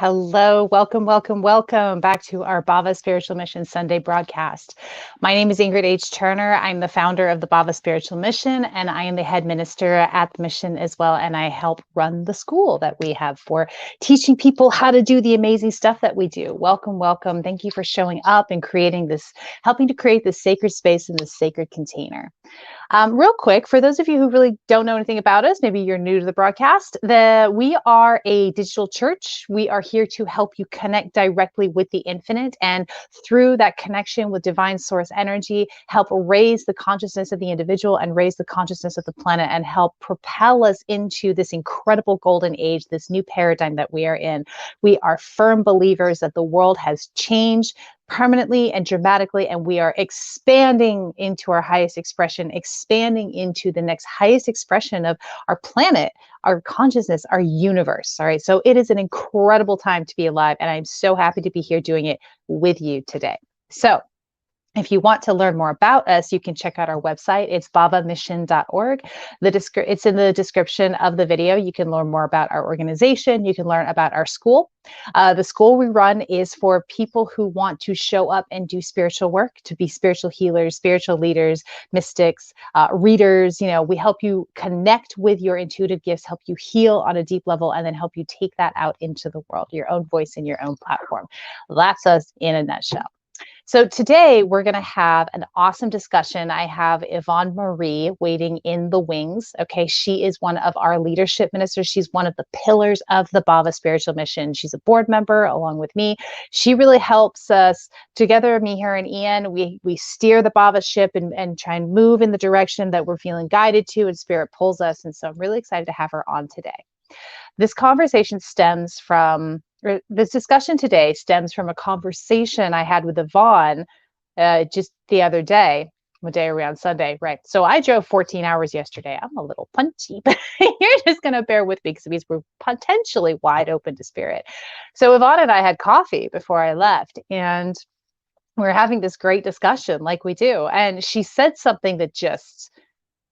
Hello, welcome, welcome, welcome back to our Bhava Spiritual Mission Sunday broadcast. My name is Ingrid H. Turner. I'm the founder of the Bhava Spiritual Mission, and I am the head minister at the mission as well. And I help run the school that we have for teaching people how to do the amazing stuff that we do. Welcome, welcome. Thank you for showing up and helping to create this sacred space in this sacred container. Real quick, for those of you who really don't know anything about us, maybe you're new to the broadcast, we are a digital church. We are here to help you connect directly with the infinite, and through that connection with divine source energy, help raise the consciousness of the individual and raise the consciousness of the planet, and help propel us into this incredible golden age, this new paradigm that we are in. We are firm believers that the world has changed permanently and dramatically, and we are expanding into our highest expression, expanding into the next highest expression of our planet, our consciousness, our universe. All right, so it is an incredible time to be alive, and I'm so happy to be here doing it with you today. So if you want to learn more about us, you can check out our website. It's bhavamission.org. It's in the description of the video. You can learn more about our organization. You can learn about our school. The school we run is for people who want to show up and do spiritual work, to be spiritual healers, spiritual leaders, mystics, readers. We help you connect with your intuitive gifts, help you heal on a deep level, and then help you take that out into the world, your own voice and your own platform. That's us in a nutshell. So today we're going to have an awesome discussion. I have Yvonn Marie waiting in the wings. Okay, she is one of our leadership ministers. She's one of the pillars of the Bhava Spiritual Mission. She's a board member along with me. She really helps us together, me, her, and Ian. We steer the Bhava ship and try and move in the direction that we're feeling guided to, and Spirit pulls us. And so I'm really excited to have her on today. This discussion today stems from a conversation I had with Yvonn just the other day. What day are we on? Sunday, right? So I drove 14 hours yesterday. I'm a little punchy, but you're just going to bear with me because we're potentially wide open to Spirit. So Yvonn and I had coffee before I left, and we were having this great discussion like we do. And she said something that just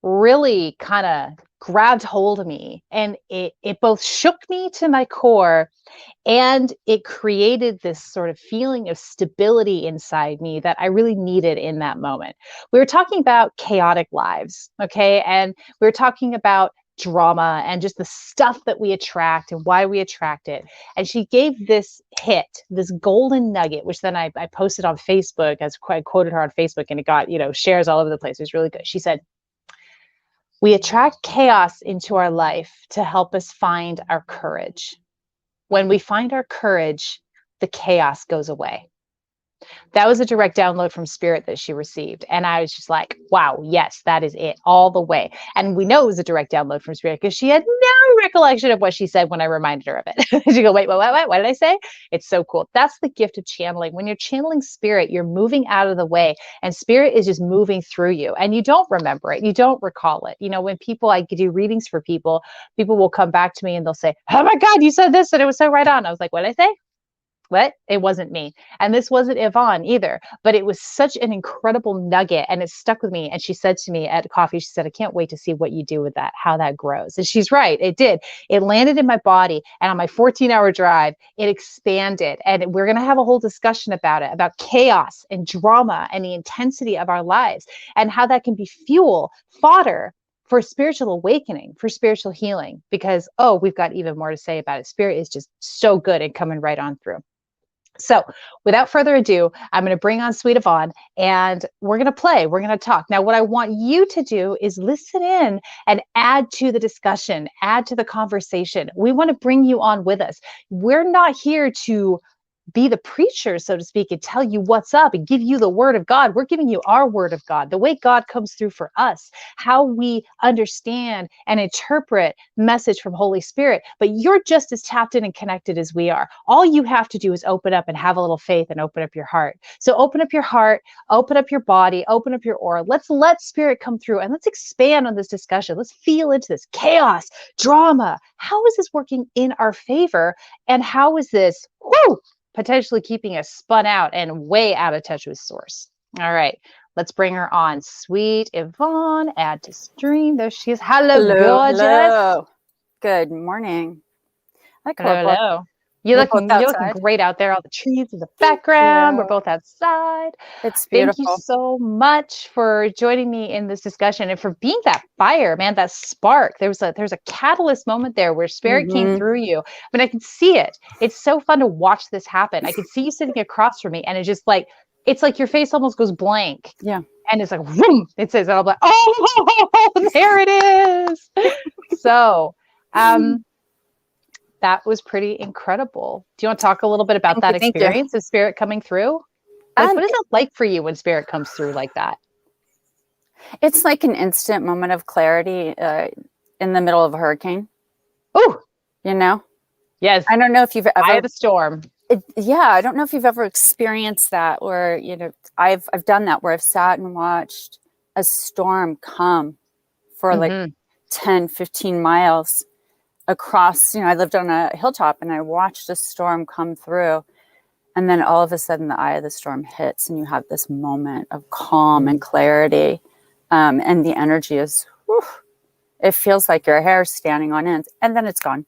really kind of grabbed hold of me, and it both shook me to my core, and it created this sort of feeling of stability inside me that I really needed in that moment. We were talking about chaotic lives, okay? And we were talking about drama and just the stuff that we attract and why we attract it. And she gave this golden nugget, which then I posted on Facebook, as I quoted her on Facebook, and it got, shares all over the place. It was really good. She said, "We attract chaos into our life to help us find our courage. When we find our courage, the chaos goes away." That was a direct download from Spirit that she received. And I was just like, wow, yes, that is it all the way. And we know it was a direct download from Spirit because she had no recollection of what she said when I reminded her of it. She go, wait, what did I say? It's so cool. That's the gift of channeling. When you're channeling Spirit, you're moving out of the way, and Spirit is just moving through you, and you don't remember it. You don't recall it. When I do readings for people will come back to me and they'll say, "Oh my God, you said this and it was so right on." I was like, what did I say? What? It wasn't me. And this wasn't Yvonn either, but it was such an incredible nugget, and it stuck with me. And she said to me at coffee, she said, "I can't wait to see what you do with that, how that grows." And she's right. It did. It landed in my body, and on my 14-hour drive, it expanded. And we're going to have a whole discussion about it, about chaos and drama and the intensity of our lives, and how that can be fodder for spiritual awakening, for spiritual healing, because, we've got even more to say about it. Spirit is just so good and coming right on through. So without further ado, I'm going to bring on Sweet Yvonn, and we're going to play. We're going to talk. Now, what I want you to do is listen in and add to the discussion, add to the conversation. We want to bring you on with us. We're not here to be the preacher, so to speak, and tell you what's up and give you the word of God. We're giving you our word of God, the way God comes through for us, how we understand and interpret message from Holy Spirit. But you're just as tapped in and connected as we are. All you have to do is open up and have a little faith and open up your heart. So open up your heart, open up your body, open up your aura. Let's let Spirit come through, and let's expand on this discussion. Let's feel into this chaos, drama. How is this working in our favor? And how is this, potentially keeping us spun out and way out of touch with source? All right, let's bring her on. Sweet Yvonn, add to stream. There she is. Hello, gorgeous. Hello. Good morning. Hello. You're both looking outside. great out there. All the trees in the background. We're Yeah, both outside. it's Thank you beautiful. so much for joining me in this discussion and for being that fire, man, that spark. There's a catalyst moment there where spirit came Hmm. through you. But I can see it. It's so fun to watch this happen. I can see you sitting across from me, and it's like your face almost goes blank. Yeah. And it's like, whoom, it says, and I'm like, oh, there it is. So, that was pretty incredible. Do you want to talk a little bit about Thank you. that Thank you. experience of spirit coming through? Like, what is it like for you when spirit comes through like that? It's like an instant moment of clarity in the middle of a hurricane. Oh, You know, yes. I don't know if you've Eye ever. of the storm. I don't know if you've ever experienced that, where I've done that, where I've sat and watched a storm come for like 10, 15 miles across. I lived on a hilltop, and I watched a storm come through. And then all of a sudden, the eye of the storm hits, and you have this moment of calm and clarity. And the energy is, it feels like your hair standing on end, and then it's gone.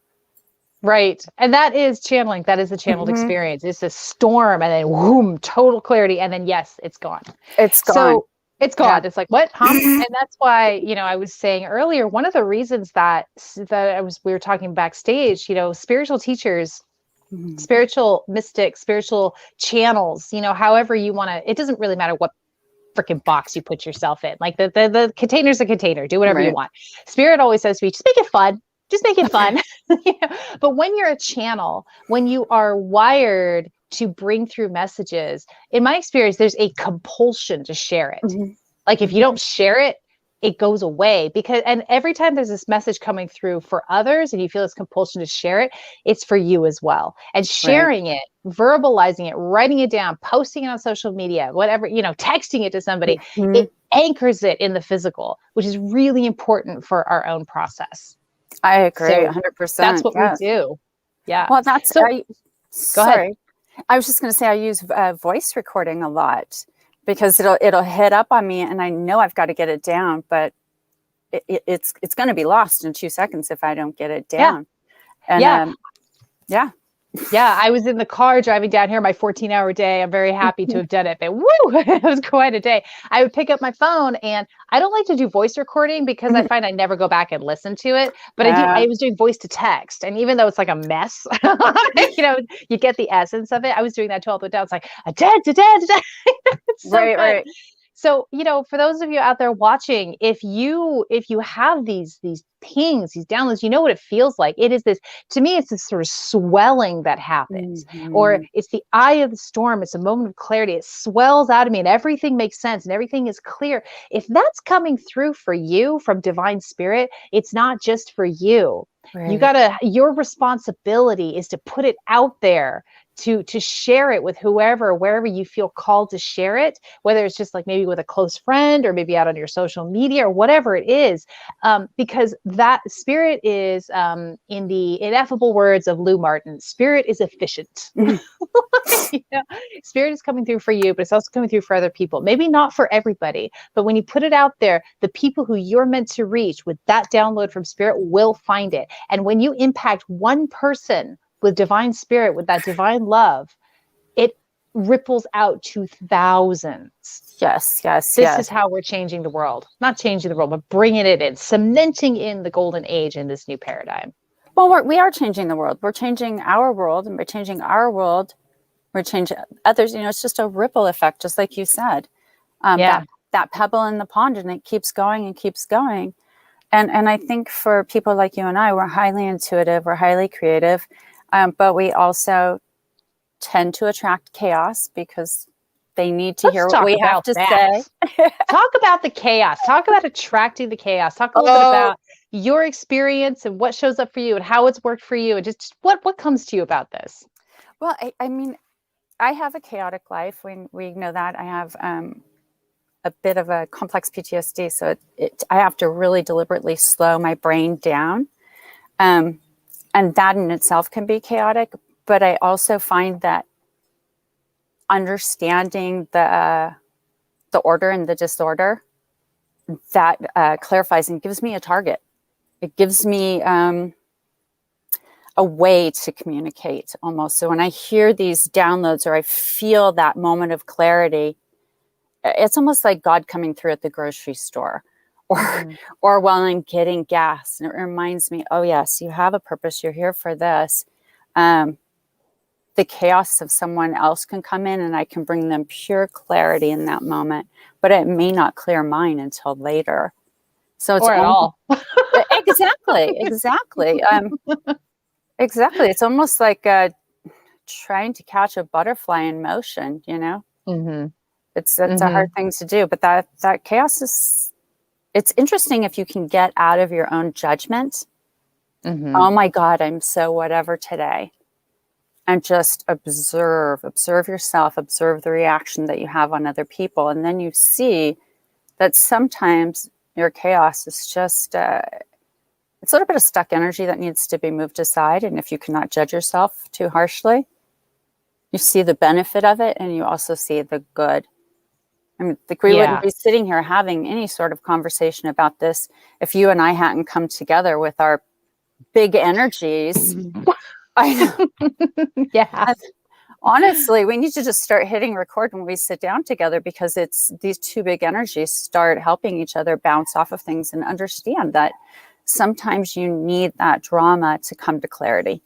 Right. And that is channeling. That is the channeled experience. It's a storm, and then whoom, total clarity. And then, yes, it's gone. It's gone. So it's gone. Yeah. It's like, what? Huh? And that's why, I was saying earlier, one of the reasons that we were talking backstage, spiritual teachers, spiritual mystics, spiritual channels, however you want to, it doesn't really matter what freaking box you put yourself in. Like the container's a container, do whatever you want. Spirit always says to me, just make it fun. Just make it fun. But when you're a channel, when you are wired to bring through messages, in my experience, there's a compulsion to share it. Like if you don't share it, it goes away and every time there's this message coming through for others and you feel this compulsion to share it, it's for you as well. And sharing it, verbalizing it, writing it down, posting it on social media, whatever, texting it to somebody, it anchors it in the physical, which is really important for our own process. I agree, So 100%. that's what we do. Yeah. Well, that's so. Go ahead. I was just going to say I use voice recording a lot because it'll hit up on me, and I know I've got to get it down, but it's going to be lost in 2 seconds if I don't get it down. Yeah. And yeah. Yeah, I was in the car driving down here, my 14-hour day. I'm very happy to have done it, but woo, it was quite a day. I would pick up my phone, and I don't like to do voice recording because I find I never go back and listen to it. But I was doing voice to text, and even though it's like a mess, you get the essence of it. I was doing that all the way down. It's like it's so good. Right. So, for those of you out there watching, if you have these pings, these downloads, you know what it feels like. It is this, to me, it's this sort of swelling that happens, or it's the eye of the storm. It's a moment of clarity. It swells out of me and everything makes sense and everything is clear. If that's coming through for you from divine spirit, it's not just for you. Right. Your responsibility is to put it out there, to share it with wherever you feel called to share it, whether it's just like maybe with a close friend or maybe out on your social media or whatever it is, because that spirit is, in the ineffable words of Lou Martin, spirit is efficient. Spirit is coming through for you, but it's also coming through for other people. Maybe not for everybody, but when you put it out there, the people who you're meant to reach with that download from spirit will find it. And when you impact one person with divine spirit, with that divine love, it ripples out to thousands. Yes. This is how we're changing the world. Not changing the world, but bringing it in, cementing in the golden age in this new paradigm. Well, we are changing the world. We're changing our world, and by changing our world, we're changing others. It's just a ripple effect, just like you said. That pebble in the pond, and it keeps going and keeps going. And I think for people like you and I, we're highly intuitive, we're highly creative. But we also tend to attract chaos because they need to hear what we have to say. Talk about the chaos. Talk about attracting the chaos. Talk a little bit about your experience and what shows up for you and how it's worked for you, and just what comes to you about this. Well, I mean, I have a chaotic life. We know that. I have a bit of a complex PTSD, so I have to really deliberately slow my brain down. And that in itself can be chaotic, but I also find that understanding the order and the disorder, that clarifies and gives me a target. It gives me a way to communicate almost. So when I hear these downloads or I feel that moment of clarity, it's almost like God coming through at the grocery store or while I'm getting gas. And it reminds me, oh yes, you have a purpose. You're here for this. The chaos of someone else can come in and I can bring them pure clarity in that moment, but it may not clear mine until later. So it's or at all. Exactly. Exactly. It's almost like trying to catch a butterfly in motion, you know? Mm-hmm. It's a hard thing to do, but that chaos is, it's interesting if you can get out of your own judgment. Oh my God, I'm so whatever today. And just observe yourself, observe the reaction that you have on other people. And then you see that sometimes your chaos is just, it's a little bit of stuck energy that needs to be moved aside. And if you cannot judge yourself too harshly, you see the benefit of it and you also see the good. I mean, we wouldn't be sitting here having any sort of conversation about this if you and I hadn't come together with our big energies. I know. Yeah. Honestly, we need to just start hitting record when we sit down together, because it's these two big energies start helping each other bounce off of things and understand that sometimes you need that drama to come to clarity.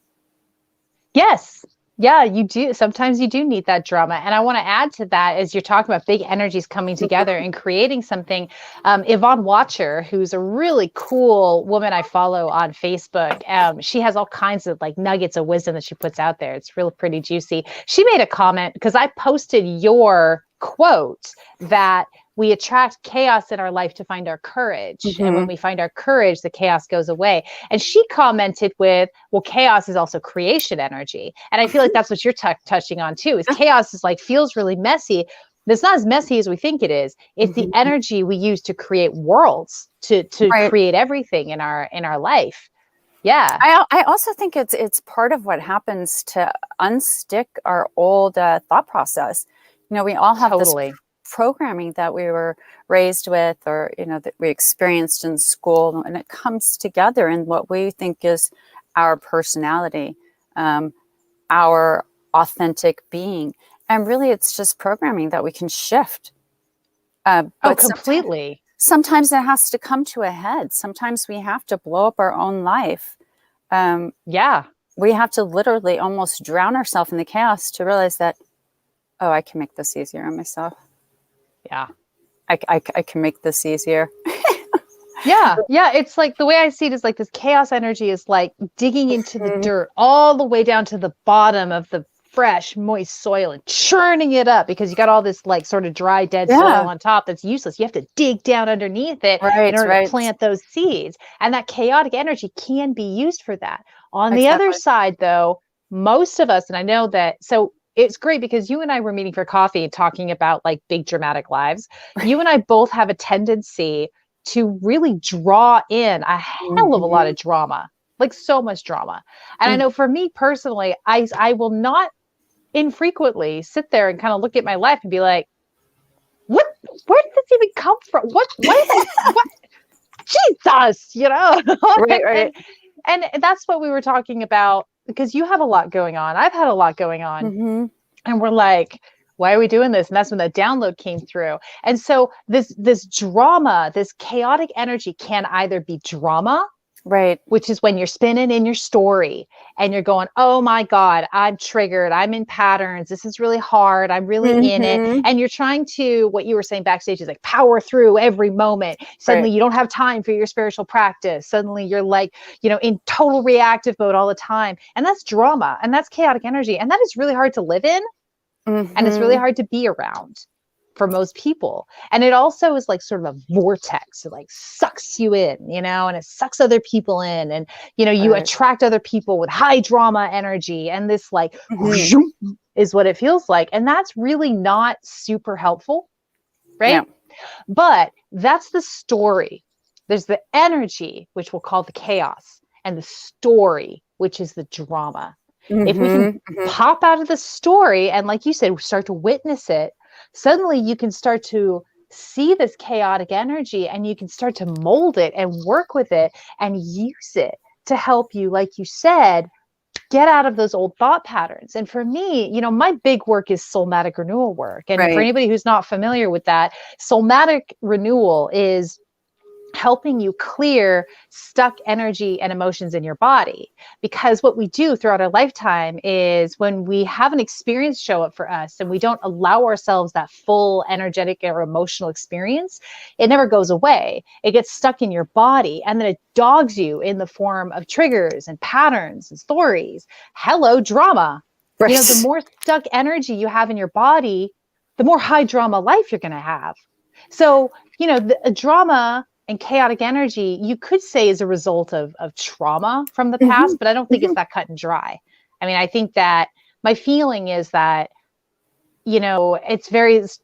Yes. Yeah, you do. Sometimes you do need that drama. And I want to add to that, as you're talking about big energies coming together and creating something. Yvonne Watcher, who's a really cool woman I follow on Facebook. She has all kinds of like nuggets of wisdom that she puts out there. It's really pretty juicy. She made a comment because I posted your quote that we attract chaos in our life to find our courage. And when we find our courage, the chaos goes away. And she commented with, well, chaos is also creation energy. And I feel like that's what you're touching on too, is chaos is like, feels really messy. It's not as messy as we think it is. It's the energy we use to create worlds, to create everything in our life. Yeah. I also think it's part of what happens to unstick our old thought process. You know, we all have this programming that we were raised with, or, you know, that we experienced in school, and it comes together in what we think is our personality, our authentic being. And really, it's just programming that we can shift. But completely. Sometimes it has to come to a head. Sometimes we have to blow up our own life. We have to literally almost drown ourselves in the chaos to realize that, oh, I can make this easier on myself. Yeah. I can make this easier. Yeah. It's like, the way I see it is like this chaos energy is like digging into the dirt all the way down to the bottom of the fresh, moist soil and churning it up, because you got all this like sort of dry, dead soil on top that's useless. You have to dig down underneath it in order to plant those seeds. And that chaotic energy can be used for that. On the other side, though, most of us, and I know that, so it's great because you and I were meeting for coffee talking about like big dramatic lives. You and I both have a tendency to really draw in a hell of a lot of drama, like so much drama. And I know for me personally, I will not infrequently sit there and kind of look at my life and be like, where did this even come from? What Jesus, you know? Right. And that's what we were talking about, because you have a lot going on. I've had a lot going on. And we're like, why are we doing this? And that's when the download came through. And so this drama, this chaotic energy can either be drama, which is when you're spinning in your story and you're going, oh my God, I'm triggered. I'm in patterns. This is really hard. I'm really in it. And you're trying to, what you were saying backstage is like power through every moment. Suddenly you don't have time for your spiritual practice. Suddenly you're like, you know, in total reactive mode all the time. And that's drama, and that's chaotic energy. And that is really hard to live in. And it's really hard to be around for most people. And it also is like sort of a vortex. It like sucks you in, you know, and it sucks other people in. And, you know, you attract other people with high drama energy. And this like is what it feels like. And that's really not super helpful. Right. Yeah. But that's the story. There's the energy, which we'll call the chaos, and the story, which is the drama. If we can pop out of the story and, like you said, start to witness it, suddenly you can start to see this chaotic energy and you can start to mold it and work with it and use it to help you, like you said, get out of those old thought patterns. And for me, my big work is soulmatic renewal work. And for anybody who's not familiar with that, soulmatic renewal is helping you clear stuck energy and emotions in your body. Because what we do throughout our lifetime is when we have an experience show up for us and we don't allow ourselves that full energetic or emotional experience, it never goes away. It gets stuck in your body, and then it dogs you in the form of triggers and patterns and stories. Hello, drama. Right. The more stuck energy you have in your body, the more high drama life you're going to have. So, the drama and chaotic energy, you could say, is a result of trauma from the past, but I don't think it's that cut and dry. I mean, I think that my feeling is that,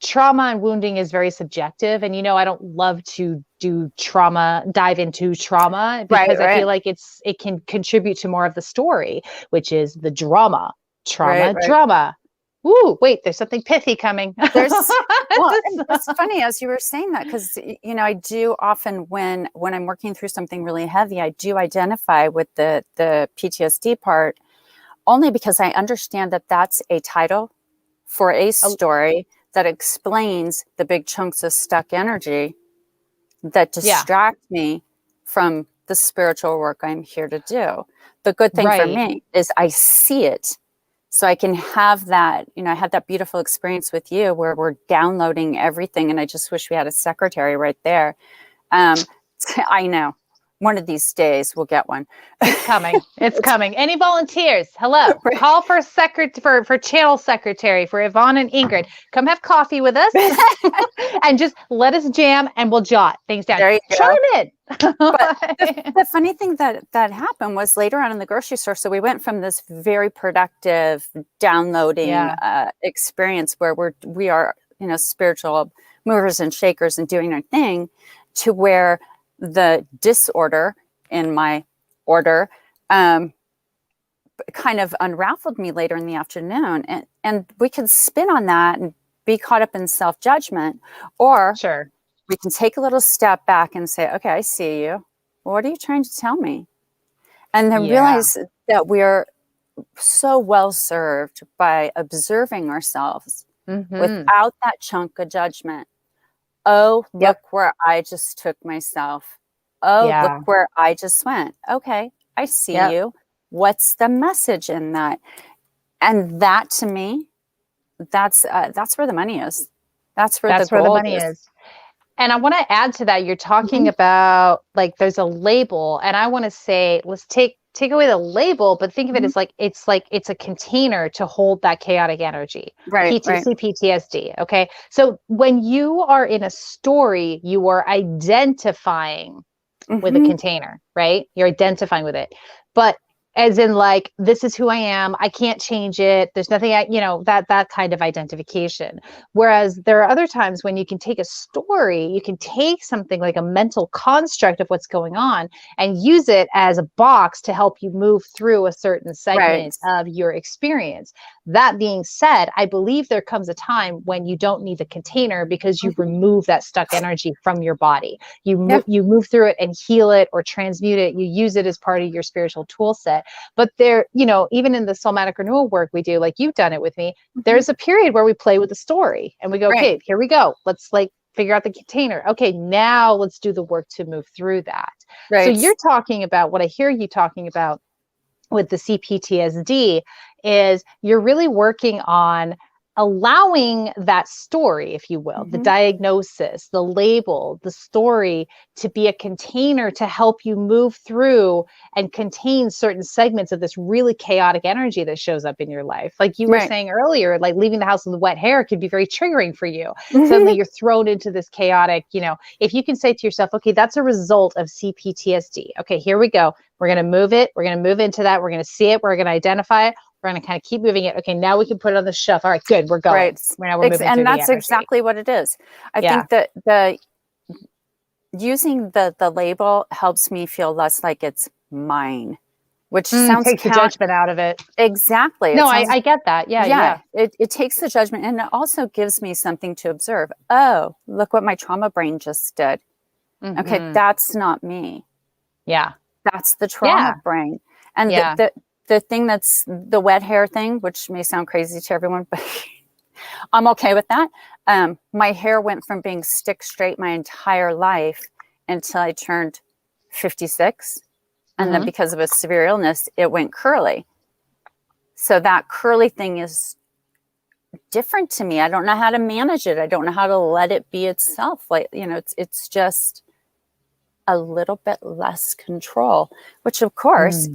trauma and wounding is very subjective. And, I don't love to dive into trauma because I feel like it can contribute to more of the story, which is the drama. Ooh, wait, there's something pithy coming. It's funny as you were saying that, because, I do often when I'm working through something really heavy, I do identify with the PTSD part, only because I understand that that's a title for a story that explains the big chunks of stuck energy that distract me from the spiritual work I'm here to do. The good thing for me is I see it. So I can have that, I had that beautiful experience with you where we're downloading everything. And I just wish we had a secretary right there. I know. One of these days we'll get one. It's coming. It's coming. Any volunteers? Hello. Call for channel secretary for Yvonn and Ingrid. Come have coffee with us and just let us jam and we'll jot things down. There you go. Chime in. But the funny thing that happened was later on in the grocery store. So we went from this very productive downloading experience where we are, spiritual movers and shakers and doing our thing, to where the disorder in my order kind of unraveled me later in the afternoon. And we can spin on that and be caught up in self-judgment, or we can take a little step back and say, okay, I see you. What are you trying to tell me? And then realize that we're so well served by observing ourselves without that chunk of judgment. Oh, look where I just took myself. Oh, look where I just went. Okay, I see you. What's the message in that? And that, to me, that's where the money is. That's where the money is. And I want to add to that. You're talking about there's a label, and I want to say, let's take away the label, but think of it as it's a container to hold that chaotic energy. PTSD. Okay. So when you are in a story, you are identifying with a container, right? You're identifying with it. But as in this is who I am. I can't change it. There's nothing, that kind of identification. Whereas there are other times when you can take a story, you can take something like a mental construct of what's going on and use it as a box to help you move through a certain segment of your experience. That being said, I believe there comes a time when you don't need the container because you've removed that stuck energy from your body. You move through it and heal it or transmute it. You use it as part of your spiritual tool set. But there, even in the soulmatic renewal work we do, like you've done it with me, there's a period where we play with the story and we go, okay, here we go. Let's figure out the container. Okay, now let's do the work to move through that. So you're talking about what I hear you talking about with the CPTSD is you're really working on allowing that story, if you will, the diagnosis, the label, the story to be a container to help you move through and contain certain segments of this really chaotic energy that shows up in your life. Like you were saying earlier, leaving the house with wet hair could be very triggering for you. Suddenly you're thrown into this chaotic, if you can say to yourself, okay, that's a result of CPTSD. Okay, here we go. We're going to move it. We're going to move into that. We're going to see it. We're going to identify it. We're going to kind of keep moving it. Okay, now we can put it on the shelf. All right, good. We're going. Now we're moving and that's exactly what it is. I think that the using the label helps me feel less like it's mine, which sounds takes the judgment out of it. Exactly. No, I get that. Yeah. It takes the judgment, and it also gives me something to observe. Oh, look what my trauma brain just did. Okay, that's not me. Yeah. That's the trauma brain. And the thing that's the wet hair thing, which may sound crazy to everyone, but I'm okay with that. My hair went from being stick straight my entire life until I turned 56. And then because of a severe illness, it went curly. So that curly thing is different to me. I don't know how to manage it. I don't know how to let it be itself. Like, you know, it's just a little bit less control, which of course,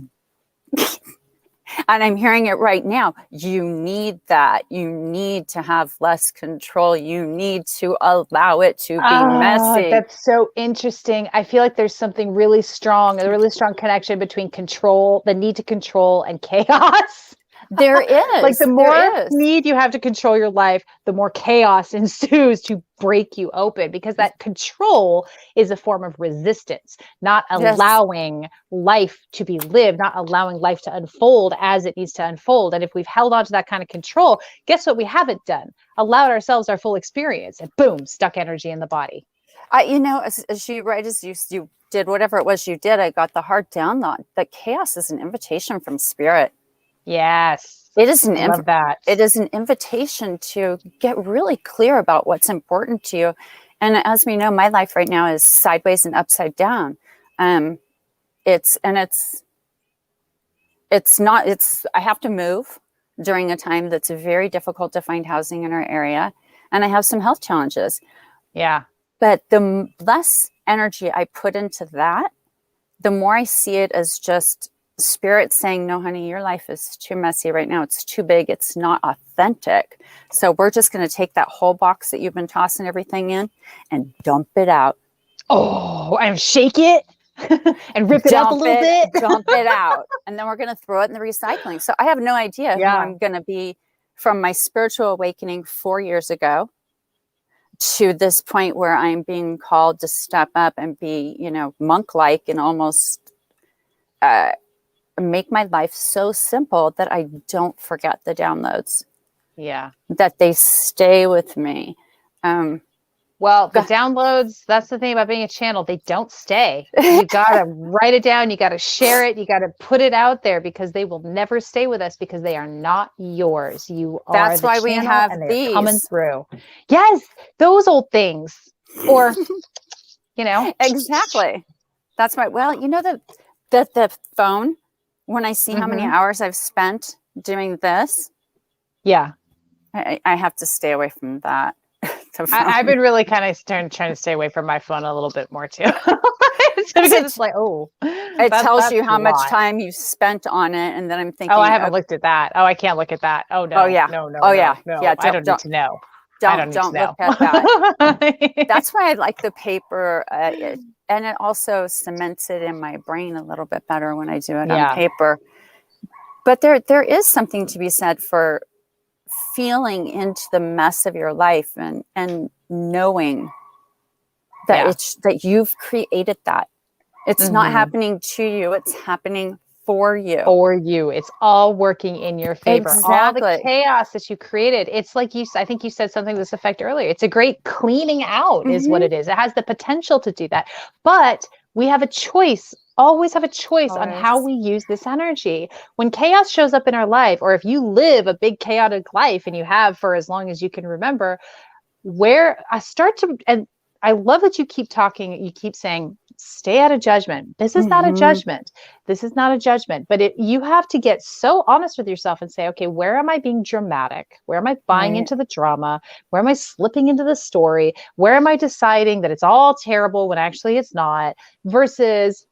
and I'm hearing it right now, you need that. You need to have less control. You need to allow it to be messy. That's so interesting. I feel like there's something really strong, a really strong connection between control, the need to control, and chaos. There is. Like the more need you have to control your life, the more chaos ensues to break you open, because that control is a form of resistance, not allowing life to be lived, not allowing life to unfold as it needs to unfold. And if we've held on to that kind of control, guess what we haven't done? Allowed ourselves our full experience, and boom, stuck energy in the body. You know, as you did whatever it was you did, I got the hard download that chaos is an invitation from spirit. Yes. It is it is an invitation to get really clear about what's important to you. And as we know, my life right now is sideways and upside down. I have to move during a time that's very difficult to find housing in our area. And I have some health challenges. Yeah. But the less energy I put into that, the more I see it as just spirit saying, no, honey, your life is too messy right now. It's too big. It's not authentic. So we're just going to take that whole box that you've been tossing everything in and dump it out. Oh, and shake it and rip it up a little bit. Dump it out. And then we're going to throw it in the recycling. So I have no idea who I'm going to be from my spiritual awakening 4 years ago to this point where I'm being called to step up and be, you know, monk-like and almost make my life so simple that I don't forget the downloads. Yeah. That they stay with me. Well, the downloads, that's the thing about being a channel. They don't stay. You got to write it down. You got to share it. You got to put it out there, because they will never stay with us, because they are not yours. You are That's the why we have these coming through. Yes. Those old things. Or, you know. Exactly. That's right. Well, you know, the phone, when I see how many hours I've spent doing this, I have to stay away from that. I've been really kind of trying to stay away from my phone a little bit more too. Because it's like, it tells you how much time you spent on it, and then I'm thinking, I haven't looked at that. I can't look at that. No. No. Yeah. I don't need to know. Don't look at that. That's why I like the paper, and it also cements it in my brain a little bit better when I do it on paper. But there is something to be said for feeling into the mess of your life and knowing that that you've created that. It's not happening to you; it's happening for you. For you. It's all working in your favor. Exactly. All the chaos that you created. It's like I think you said something to this effect earlier. It's a great cleaning out is what it is. It has the potential to do that. But we have a choice, always have a choice on how we use this energy. When chaos shows up in our life, or if you live a big chaotic life, and you have for as long as you can remember, and I love that you keep saying, stay out of judgment. This is not a judgment. This is not a judgment. But you have to get so honest with yourself and say, okay, where am I being dramatic? Where am I buying into the drama? Where am I slipping into the story? Where am I deciding that it's all terrible when actually it's not? Versus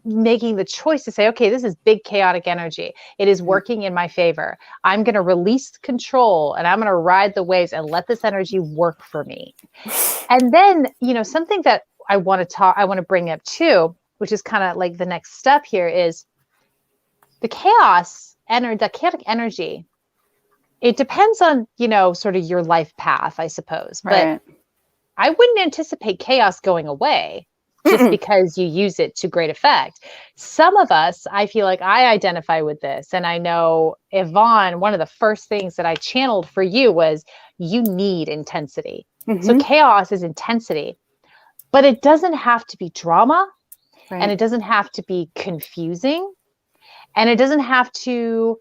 making the choice to say, okay, this is big chaotic energy. It is working in my favor. I'm going to release control, and I'm going to ride the waves and let this energy work for me. And then, something that I want to bring up too, which is kind of like the next step here, is the chaotic energy. It depends on, sort of your life path, I suppose. But I wouldn't anticipate chaos going away just because you use it to great effect. Some of us, I feel like I identify with this. And I know, Yvonne, one of the first things that I channeled for you was you need intensity. So chaos is intensity, but it doesn't have to be drama and it doesn't have to be confusing. And it doesn't have to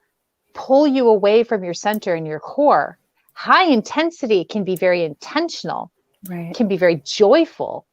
pull you away from your center and your core. High intensity can be very intentional, Right. can be very joyful,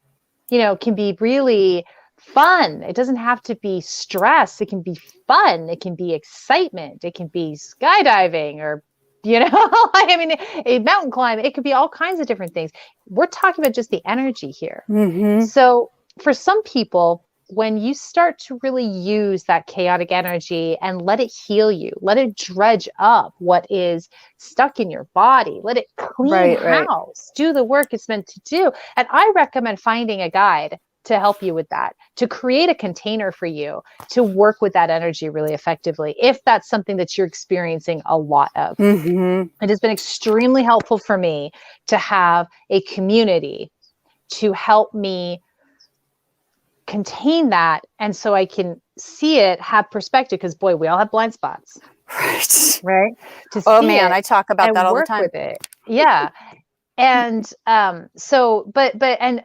can be really fun. It doesn't have to be stress. It can be fun. It can be excitement. It can be skydiving or, I mean, a mountain climb. It could be all kinds of different things. We're talking about just the energy here. Mm-hmm. So for some people, when you start to really use that chaotic energy and let it heal you, let it dredge up what is stuck in your body, let it clean house, do the work it's meant to do. And I recommend finding a guide to help you with that, to create a container for you to work with that energy really effectively, if that's something that you're experiencing a lot of. Mm-hmm. It has been extremely helpful for me to have a community to help me contain that, and so I can see it, have perspective, because boy, we all have blind spots, right? To see I talk about that all the time. Work with it, yeah. And but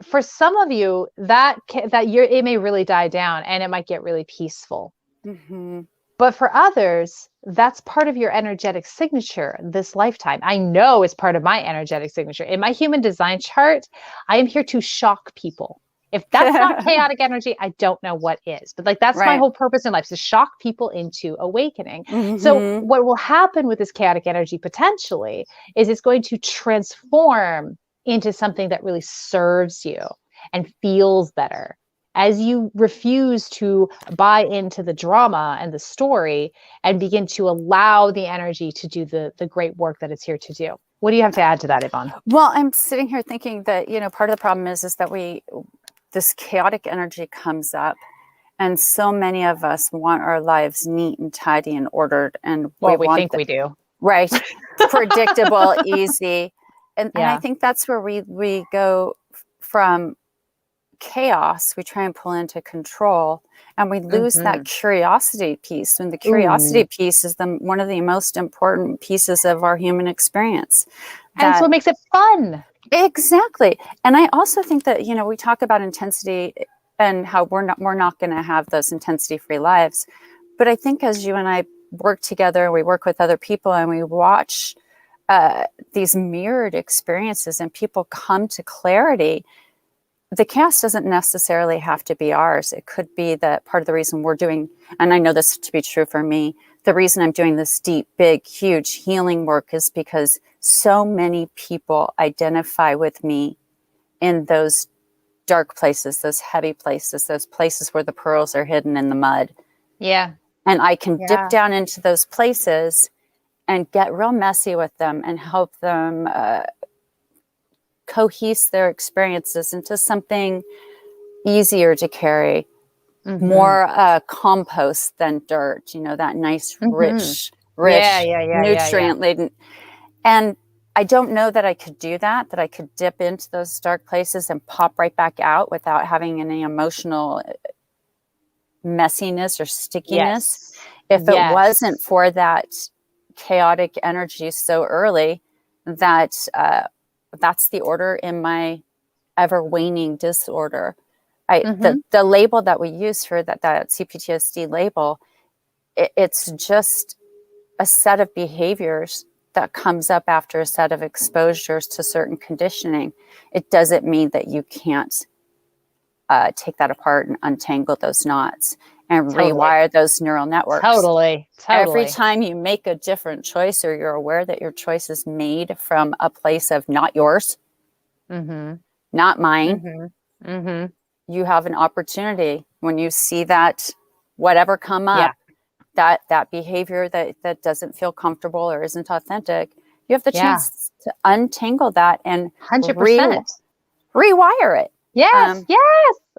for some of you, it may really die down, and it might get really peaceful. Mm-hmm. But for others, that's part of your energetic signature this lifetime. I know it's part of my energetic signature. In my human design chart, I am here to shock people. If that's not chaotic energy, I don't know what is. But that's my whole purpose in life, is to shock people into awakening. Mm-hmm. So what will happen with this chaotic energy potentially is it's going to transform into something that really serves you and feels better as you refuse to buy into the drama and the story and begin to allow the energy to do the great work that it's here to do. What do you have to add to that, Yvonne? Well, I'm sitting here thinking that, part of the problem is that this chaotic energy comes up, and so many of us want our lives neat and tidy and ordered, and we think we do, right? Predictable, easy, and I think that's where we go from chaos. We try and pull into control, and we lose that curiosity piece. And the curiosity piece is one of the most important pieces of our human experience. And so it makes it fun. Exactly. And I also think that, we talk about intensity and how we're not going to have those intensity-free lives. But I think as you and I work together, we work with other people, and we watch these mirrored experiences, and people come to clarity. The chaos doesn't necessarily have to be ours. It could be that part of the reason we're doing, and I know this to be true for me, the reason I'm doing this deep, big, huge healing work is because so many people identify with me in those dark places, those heavy places, those places where the pearls are hidden in the mud. Yeah. And I can dip down into those places and get real messy with them and help them cohese their experiences into something easier to carry. More compost than dirt, that nice, rich, nutrient laden. And I don't know that I could do that I could dip into those dark places and pop right back out without having any emotional messiness or stickiness. If it wasn't for that chaotic energy so early, that's the order in my ever waning disorder. The label that we use for that CPTSD label, it's just a set of behaviors that comes up after a set of exposures to certain conditioning. It doesn't mean that you can't take that apart and untangle those knots and rewire those neural networks. Totally. Every time you make a different choice, or you're aware that your choice is made from a place of not yours, not mine, you have an opportunity when you see that whatever come up, that behavior that doesn't feel comfortable or isn't authentic, you have the chance to untangle that and 100% rewire it. Yes.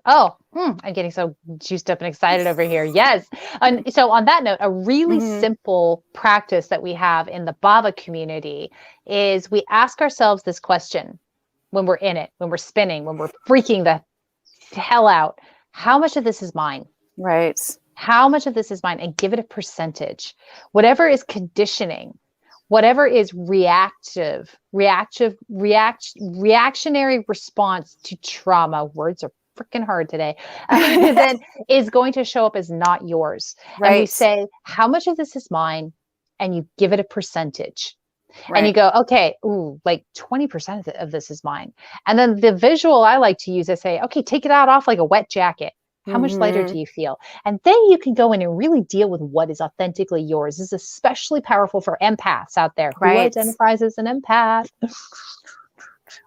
Oh, I'm getting so juiced up and excited over here. Yes. And so on that note, a really simple practice that we have in the Bhava community is we ask ourselves this question when we're in it, when we're spinning, when we're freaking the hell out. How much of this is mine? Right. How much of this is mine? And give it a percentage. Whatever is conditioning, whatever is reactionary response to trauma. Words are freaking hard today, then is going to show up as not yours. And we Right. say, how much of this is mine? And you give it a percentage. And you Right. go, okay, ooh, like 20% of this is mine. And then the visual I like to use, I say, okay, take it out off like a wet jacket. How much lighter do you feel? And then you can go in and really deal with what is authentically yours. This is especially powerful for empaths out there. Who Right. identifies as an empath?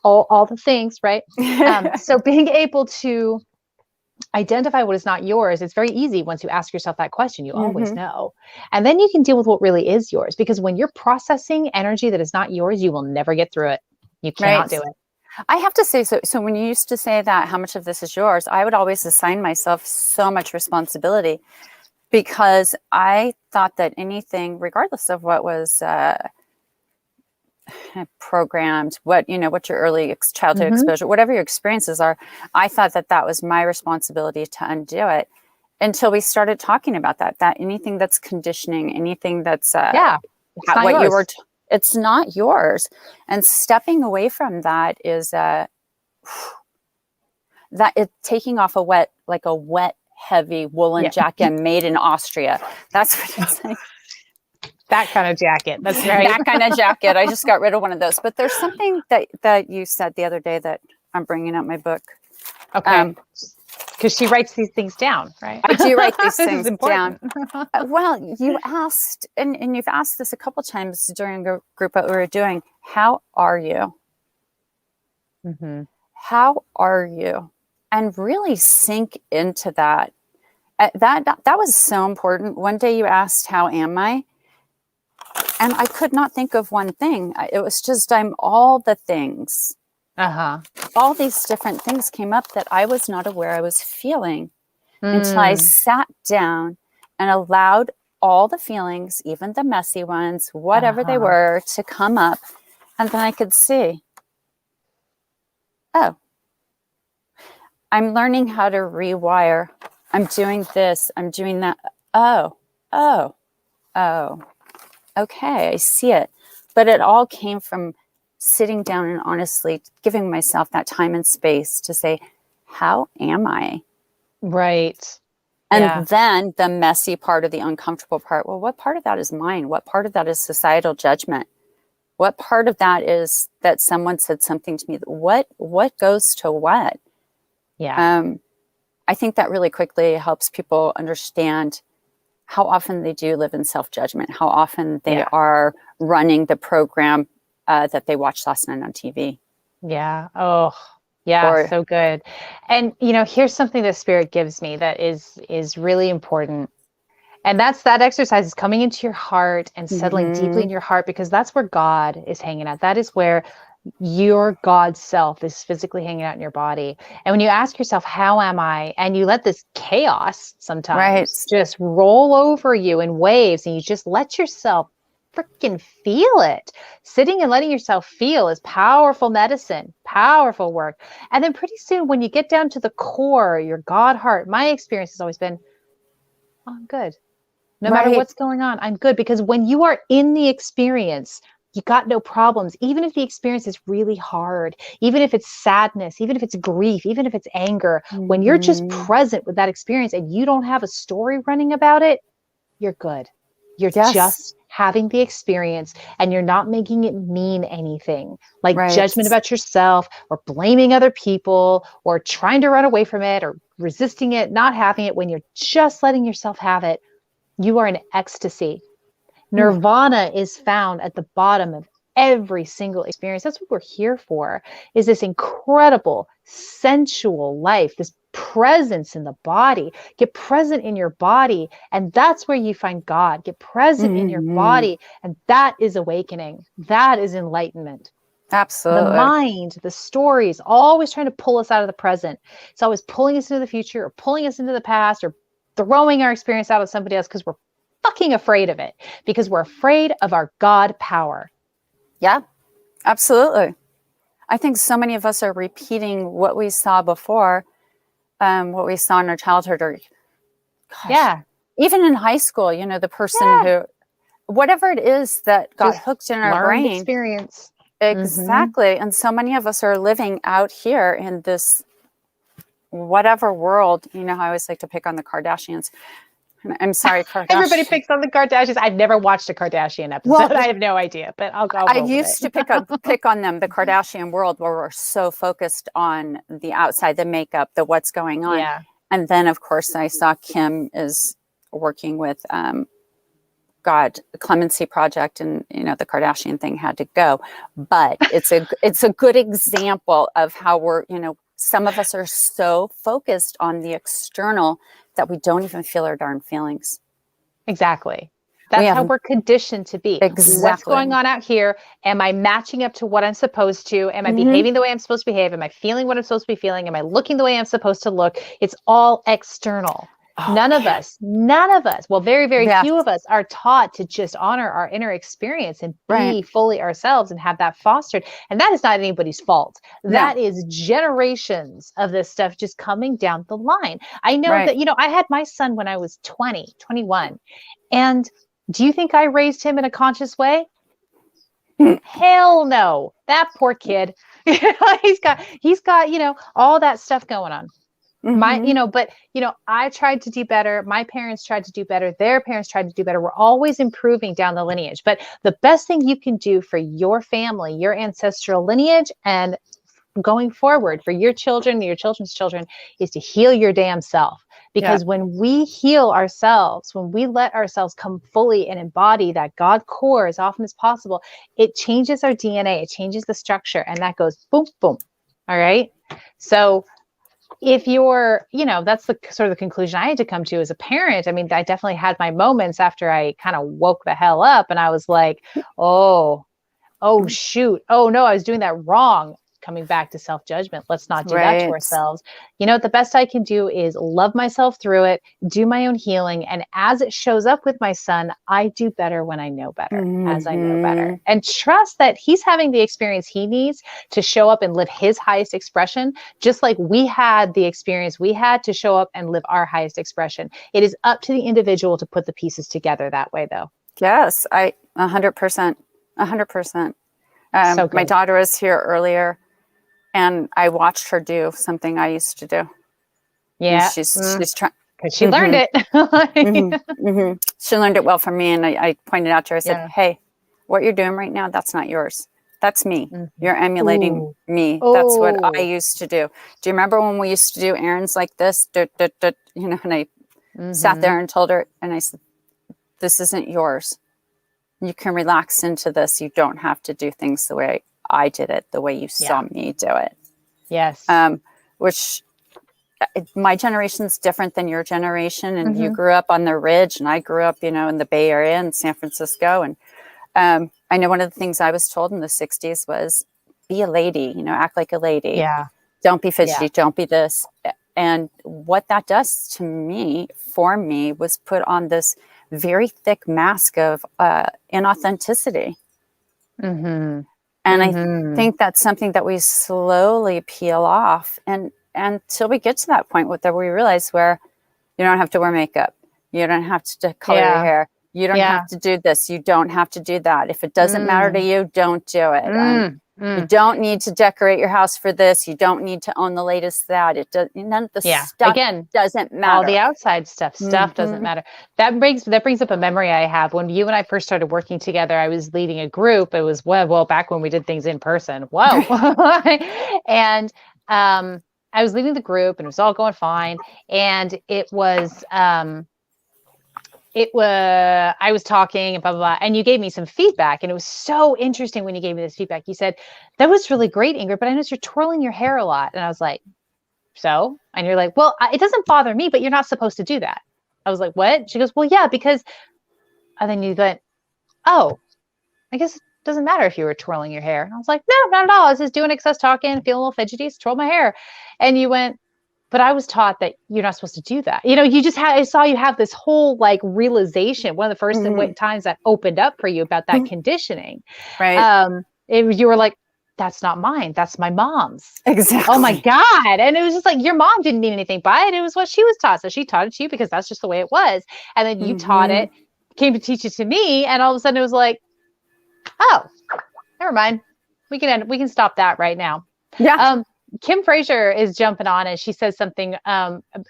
all the things, right? So being able to identify what is not yours, it's very easy once you ask yourself that question. You always know. And then you can deal with what really is yours. Because when you're processing energy that is not yours, you will never get through it. You cannot do it. I have to say, so when you used to say that, how much of this is yours, I would always assign myself so much responsibility, because I thought that anything, regardless of what was programmed, what your early childhood exposure, whatever your experiences are, I thought that was my responsibility to undo it, until we started talking about that anything that's conditioning, anything that's what you were it's not yours. And stepping away from that is that it's taking off a wet heavy woolen jacket made in Austria. That's what it's like. That kind of jacket. That's right. That kind of jacket. I just got rid of one of those. But there's something that you said the other day that I'm bringing up my book. Okay. Because she writes these things down, right? I do write these things down. Well, you asked, and you've asked this a couple times during a group that we were doing, how are you? How are you? And really sink into that. That was so important. One day you asked, how am I? And I could not think of one thing. It was just, I'm all the things. All these different things came up that I was not aware I was feeling until I sat down and allowed all the feelings, even the messy ones, whatever they were, to come up. And then I could see, oh, I'm learning how to rewire. I'm doing this. I'm doing that. Oh, okay, I see it. But it all came from sitting down and honestly giving myself that time and space to say, how am I? Right. And then the messy part of the uncomfortable part. Well, what part of that is mine? What part of that is societal judgment? What part of that is that someone said something to me? What goes to what? Yeah. I think that really quickly helps people understand how often they do live in self-judgment, how often they are running the program that they watched last night on TV. Yeah. Oh, yeah. So good. And, here's something that Spirit gives me that is really important. And that exercise is coming into your heart and settling deeply in your heart, because that's where God is hanging out. That is where your God self is physically hanging out in your body. And when you ask yourself, how am I? And you let this chaos sometimes just roll over you in waves, and you just let yourself freaking feel it. Sitting and letting yourself feel is powerful medicine, powerful work. And then pretty soon, when you get down to the core, your God heart, my experience has always been, oh, I'm good. No matter what's going on, I'm good. Because when you are in the experience, you got no problems. Even if the experience is really hard, even if it's sadness, even if it's grief, even if it's anger, when you're just present with that experience and you don't have a story running about it, you're good. You're just having the experience, and you're not making it mean anything, like judgment about yourself or blaming other people or trying to run away from it or resisting it, not having it. When you're just letting yourself have it, you are in ecstasy. Nirvana is found at the bottom of every single experience. That's what we're here for, is this incredible sensual life, this presence in the body. Get present in your body, and that's where you find God. Get present in your body, and that is awakening. That is enlightenment. Absolutely. The mind, the stories, always trying to pull us out of the present. It's always pulling us into the future or pulling us into the past or throwing our experience out of somebody else because we're fucking afraid of it, because we're afraid of our God power. Yeah, absolutely. I think so many of us are repeating what we saw before, what we saw in our childhood, or even in high school, the person who, whatever it is that got just hooked in our brain. Experience. Exactly. And so many of us are living out here in this whatever world, you know how I always like to pick on the Kardashians. I'm sorry, Kardashians. Everybody picks on the Kardashians. I've never watched a Kardashian episode. Well, I have no idea, but I'll go. I used to pick on them, the Kardashian world, where we're so focused on the outside, the makeup, the what's going on. Yeah. And then, of course, I saw Kim is working with the Clemency Project, and you know the Kardashian thing had to go. But it's a good example of how we're, you know, some of us are so focused on the external that we don't even feel our darn feelings. Exactly. That's how we're conditioned to be. Exactly. What's going on out here? Am I matching up to what I'm supposed to? Am I behaving the way I'm supposed to behave? Am I feeling what I'm supposed to be feeling? Am I looking the way I'm supposed to look? It's all external. Oh, none of us, well, very, very few of us are taught to just honor our inner experience and be fully ourselves and have that fostered. And that is not anybody's fault. No. That is generations of this stuff just coming down the line. I know that, you know, I had my son when I was 21. And do you think I raised him in a conscious way? Hell no. That poor kid. he's got, you know, all that stuff going on. I tried to do better. My parents tried to do better. Their parents tried to do better. We're always improving down the lineage. But the best thing you can do for your family, your ancestral lineage, and going forward for your children, your children's children, is to heal your damn self. Because when we heal ourselves, when we let ourselves come fully and embody that God core as often as possible, it changes our DNA, it changes the structure, and that goes boom, boom. All right. So if you're, you know, that's the sort of the conclusion I had to come to as a parent. I mean, I definitely had my moments after I kind of woke the hell up and I was like, oh, shoot. Oh no, I was doing that wrong. Coming back to self-judgment. Let's not do that to ourselves. You know, the best I can do is love myself through it, do my own healing. And as it shows up with my son, I do better when I know better, as I know better. And trust that he's having the experience he needs to show up and live his highest expression, just like we had the experience we had to show up and live our highest expression. It is up to the individual to put the pieces together that way, though. Yes, 100%. So my daughter was here earlier. And I watched her do something I used to do. Yeah. And she's trying. Because she learned it. She learned it well from me. And I pointed out to her, I said, hey, what you're doing right now, that's not yours. That's me. You're emulating me. That's what I used to do. Do you remember when we used to do errands like this? You know, and I sat there and told her, and I said, this isn't yours. You can relax into this. You don't have to do things the way I did it, the way you saw me do it. Yes. Which my generation's different than your generation. And you grew up on the ridge and I grew up, you know, in the Bay Area in San Francisco. And I know one of the things I was told in the 60s was be a lady, you know, act like a lady. Yeah. Don't be fidgety. Don't be this. And what that does to me, for me, was put on this very thick mask of inauthenticity. And I think that's something that we slowly peel off, and until we get to that point that we realize where you don't have to wear makeup, you don't have to color your hair, you don't have to do this, you don't have to do that. If it doesn't matter to you, don't do it. You don't need to decorate your house for this. You don't need to own the latest that. It does. None of the stuff again doesn't matter. All the outside stuff doesn't matter. That brings up a memory I have. When you and I first started working together, I was leading a group. It was well back when we did things in person. Whoa, and I was leading the group, and it was all going fine. And it was. I was talking and blah, blah, blah, and you gave me some feedback, and it was so interesting when you gave me this feedback. You said, that was really great, Ingrid, but I noticed you're twirling your hair a lot. And I was like, so? And you're like, well, it doesn't bother me, but you're not supposed to do that. I was like, what? She goes, well, yeah, because, and then you went, oh, I guess it doesn't matter if you were twirling your hair. And I was like, no, not at all. I was just doing excess talking, feeling a little fidgety, so twirl my hair. And you went, but I was taught that you're not supposed to do that. You know, I saw you have this whole like realization. One of the first times that opened up for you about that conditioning. Right. You were like, that's not mine. That's my mom's. Exactly. Oh my God. And it was just like, your mom didn't mean anything by it. It was what she was taught. So she taught it to you because that's just the way it was. And then you taught it, came to teach it to me. And all of a sudden it was like, oh, never mind. We can stop that right now. Yeah. Kim Fraser is jumping on and she says something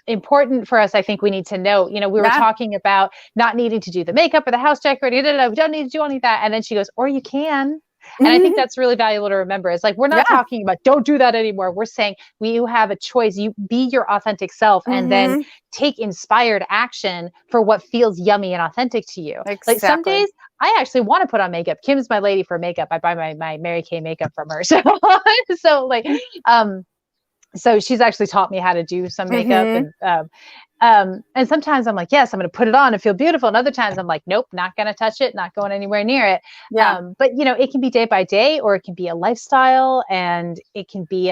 important for us. I think we need to know, we were talking about not needing to do the makeup or the house decorating. We don't need to do any of that. And then she goes, or you can. And I think that's really valuable to remember. It's like, we're not talking about don't do that anymore. We're saying you have a choice. You be your authentic self and then take inspired action for what feels yummy and authentic to you. Exactly. Like some days I actually want to put on makeup. Kim's my lady for makeup. I buy my Mary Kay makeup from her. So she's actually taught me how to do some makeup and sometimes I'm like, yes, I'm going to put it on and feel beautiful. And other times I'm like, nope, not going to touch it, not going anywhere near it. Yeah. But it can be day by day, or it can be a lifestyle, and it can be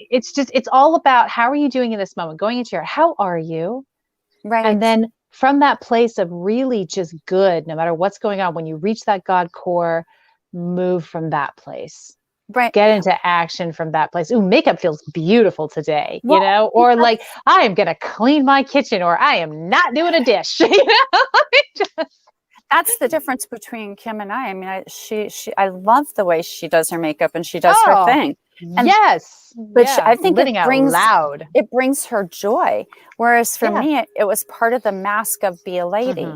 it's all about how are you doing in this moment, going into how are you? Right. And then from that place of really just good, no matter what's going on, when you reach that God core, move from that place. Right. Get into action from that place. Ooh, makeup feels beautiful today, or like I am going to clean my kitchen, or I am not doing a dish. That's the difference between Kim and I. I mean, I love the way she does her makeup and she does her thing. And, but I think it brings her joy. Whereas for me, it was part of the mask of be a lady.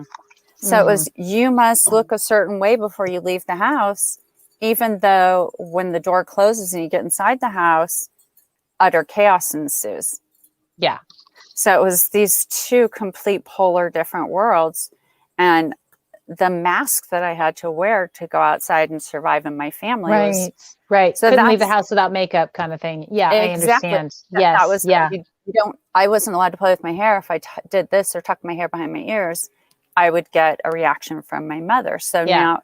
So it was, you must look a certain way before you leave the house. Even though when the door closes and you get inside the house, utter chaos ensues. Yeah. So it was these two complete polar different worlds. And the mask that I had to wear to go outside and survive in my family was... Right. So couldn't leave the house without makeup kind of thing. Yeah, exactly. I understand. That was, I wasn't allowed to play with my hair. If I did this or tucked my hair behind my ears, I would get a reaction from my mother. So now...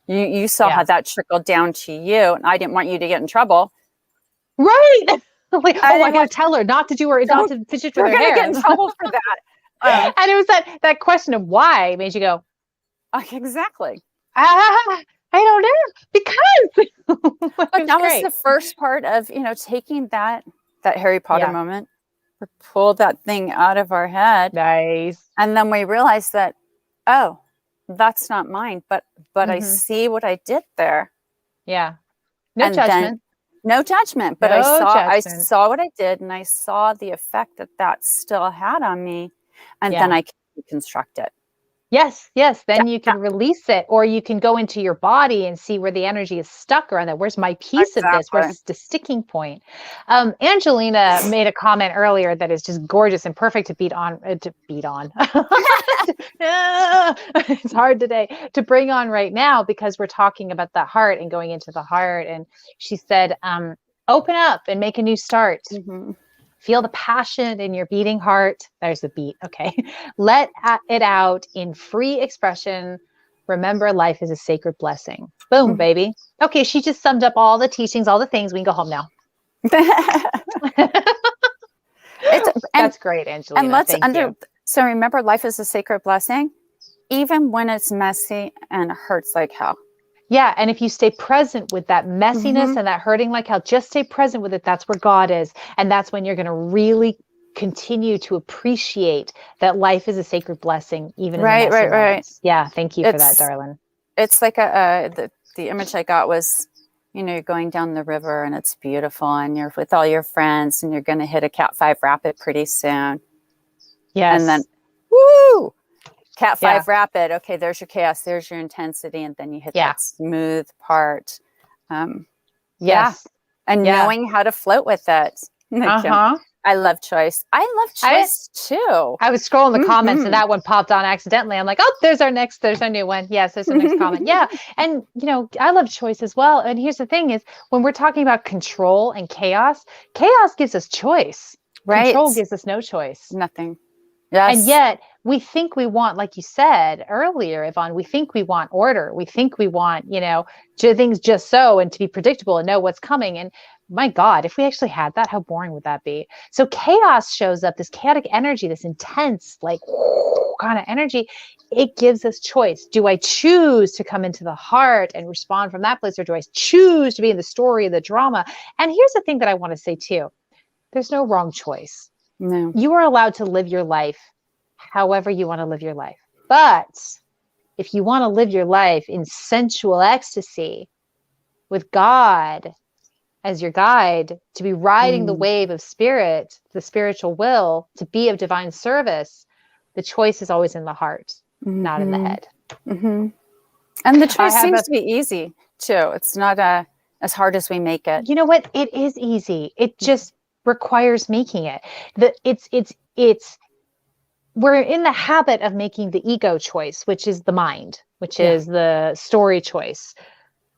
You saw how that trickled down to you, and I didn't want you to get in trouble. Right. Like, I got to tell her not to do her, not to fidget with her hair. You're going to get in trouble for that. And it was that question of why made you go, exactly. I don't know, because. But that was the first part of, taking that Harry Potter moment, pulled that thing out of our head. Nice. And then we realized that, that's not mine, but I see what I did there. Yeah. No judgment. No judgment, but I saw what I did, and I saw the effect that still had on me, and then I can reconstruct it. Yes. Then you can release it, or you can go into your body and see where the energy is stuck around that. Where's my piece of this? Where's the sticking point? Angelina made a comment earlier that is just gorgeous and perfect to beat on. It's hard today to bring on right now because we're talking about the heart and going into the heart. And she said, open up and make a new start. Feel the passion in your beating heart. There's the beat. Okay. Let it out in free expression. Remember, life is a sacred blessing. Boom, baby. Okay. She just summed up all the teachings, all the things. We can go home now. That's great, Angelina. And so remember, life is a sacred blessing, even when it's messy and hurts like hell. Yeah. And if you stay present with that messiness and that hurting like hell, just stay present with it. That's where God is. And that's when you're going to really continue to appreciate that life is a sacred blessing, even in the messy moments. Yeah. Thank you for that, darling. It's like the image I got was, you're going down the river and it's beautiful and you're with all your friends and you're going to hit a Cat 5 rapid pretty soon. Yes. And then, woo! Cat 5 rapid. Okay, there's your chaos. There's your intensity. And then you hit that smooth part. Yes. And knowing how to float with it. I love choice. I love choice too. I was scrolling the comments and that one popped on accidentally. I'm like, there's our new one. Yes, there's our next comment. Yeah. And, I love choice as well. And here's the thing is when we're talking about control and chaos gives us choice. Right. Control gives us no choice. Nothing. Yes. And yet we think we want, like you said earlier, Yvonne, we think we want order. We think we want, things just so and to be predictable and know what's coming. And my God, if we actually had that, how boring would that be? So chaos shows up, this chaotic energy, this intense, kind of energy. It gives us choice. Do I choose to come into the heart and respond from that place? Or do I choose to be in the story of the drama? And here's the thing that I want to say too. There's no wrong choice. No. You are allowed to live your life however you want to live your life. But if you want to live your life in sensual ecstasy with God as your guide, to be riding the wave of spirit, the spiritual will, to be of divine service, the choice is always in the heart, not in the head. And the choice seems to be easy too. It's not as hard as we make it. You know what? It is easy. It just requires making it. We're in the habit of making the ego choice, which is the mind, which is the story choice.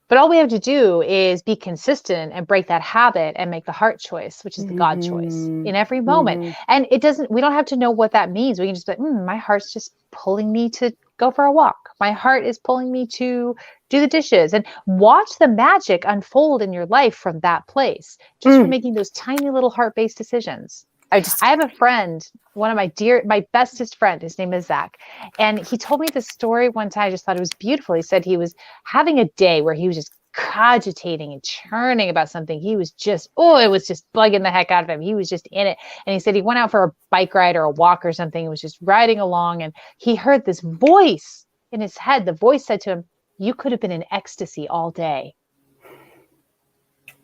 But all we have to do is be consistent and break that habit and make the heart choice, which is the God choice in every moment. And we don't have to know what that means. We can just be like, my heart's just pulling me to go for a walk. My heart is pulling me to do the dishes, and watch the magic unfold in your life from that place, just from making those tiny little heart-based decisions. I have a friend, one of my bestest friend, his name is Zach. And he told me this story one time. I just thought it was beautiful. He said he was having a day where he was just cogitating and churning about something. He was just, it was just bugging the heck out of him. He was just in it. And he said he went out for a bike ride or a walk or something and was just riding along. And he heard this voice in his head. The voice said to him, "You could have been in ecstasy all day."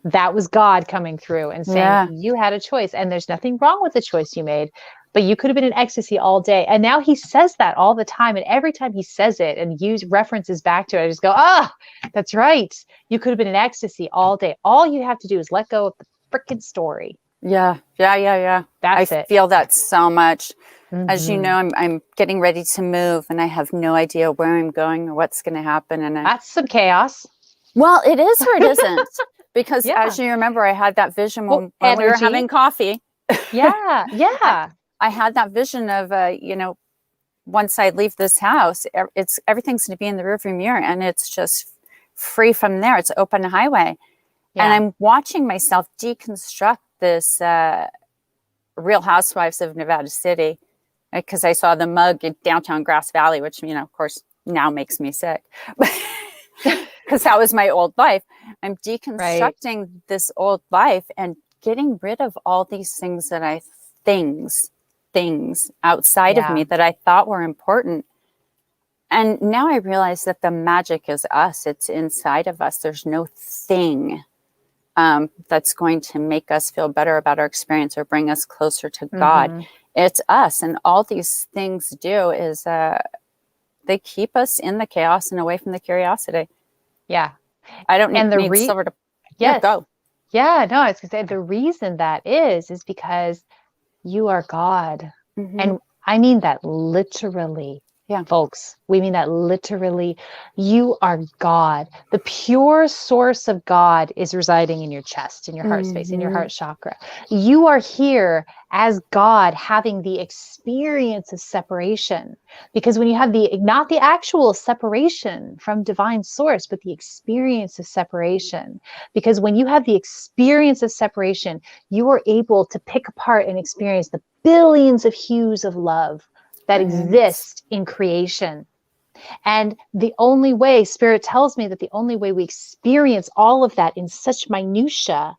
That was God coming through and saying, you had a choice, and there's nothing wrong with the choice you made, but you could have been in ecstasy all day. And now he says that all the time. And every time he says it and references back to it, I just go, that's right. You could have been in ecstasy all day. All you have to do is let go of the freaking story. Yeah. That's I feel that so much. As you know, I'm getting ready to move, and I have no idea where I'm going or what's going to happen. And that's some chaos. Well, it is or it isn't. Because as you remember, I had that vision when we were having coffee. Yeah. I had that vision of, once I leave this house, everything's going to be in the rearview mirror, and it's just free from there. It's open highway. Yeah. And I'm watching myself deconstruct this Real Housewives of Nevada City, because I saw the mug in downtown Grass Valley, which, of course, now makes me sick. Because that was my old life. I'm deconstructing this old life and getting rid of all these things that things outside of me that I thought were important. And now I realize that the magic is us. It's inside of us. There's no thing that's going to make us feel better about our experience or bring us closer to God. It's us. And all these things do is they keep us in the chaos and away from the curiosity. Yeah. I don't need silver to go. Yeah, no, I was going to say the reason that is because you are God. And I mean that literally. Yeah, folks, we mean that literally. You are God. The pure source of God is residing in your chest, in your heart space, in your heart chakra. You are here as God, having the experience of separation. Because when you have not the actual separation from divine source, but the experience of separation. Because when you have the experience of separation, you are able to pick apart and experience the billions of hues of love that exist in creation. And the only way, Spirit tells me that the only way we experience all of that in such minutia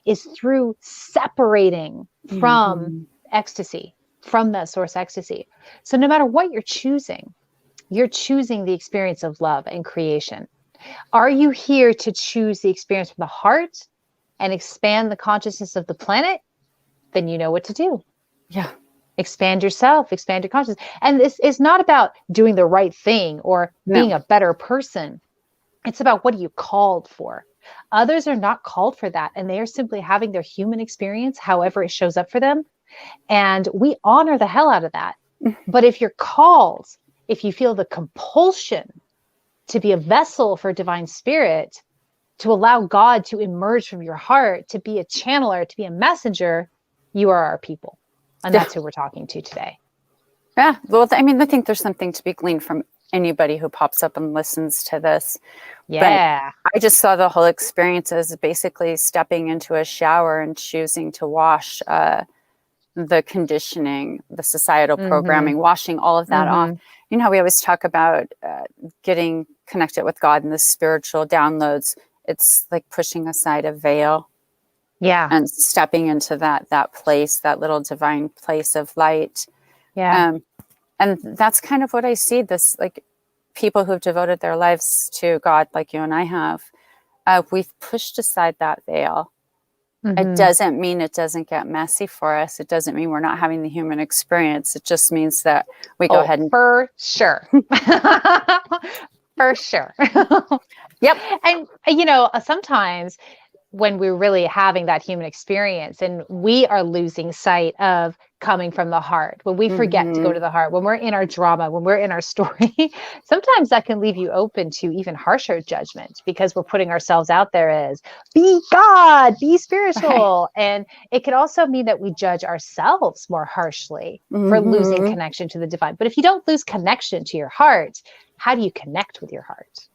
is through separating from ecstasy, from that source ecstasy. So no matter what you're choosing the experience of love and creation. Are you here to choose the experience from the heart and expand the consciousness of the planet? Then you know what to do. Yeah. Expand yourself, expand your consciousness. And this is not about doing the right thing or being a better person. It's about what are you called for. Others are not called for that. And they are simply having their human experience, however it shows up for them. And we honor the hell out of that. But if you're called, if you feel the compulsion to be a vessel for divine spirit, to allow God to emerge from your heart, to be a channeler, to be a messenger, you are our people. And that's who we're talking to today. Yeah. Well, I think there's something to be gleaned from anybody who pops up and listens to this. Yeah. But I just saw the whole experience as basically stepping into a shower and choosing to wash the conditioning, the societal programming, washing all of that off. You know how we always talk about getting connected with God and the spiritual downloads. It's like pushing aside a veil. Yeah. And stepping into that place, that little divine place of light. Yeah. And that's kind of what I see, this, like, people who've devoted their lives to God, like you and I have, we've pushed aside that veil. It doesn't mean it doesn't get messy for us. It doesn't mean we're not having the human experience. It just means that we go ahead and... For sure. For sure. Yep. And, sometimes when we're really having that human experience and we are losing sight of coming from the heart, when we forget to go to the heart, when we're in our drama, when we're in our story, sometimes that can leave you open to even harsher judgment because we're putting ourselves out there as be God, be spiritual. Right. And it can also mean that we judge ourselves more harshly for losing connection to the divine. But if you don't lose connection to your heart, how do you connect with your heart?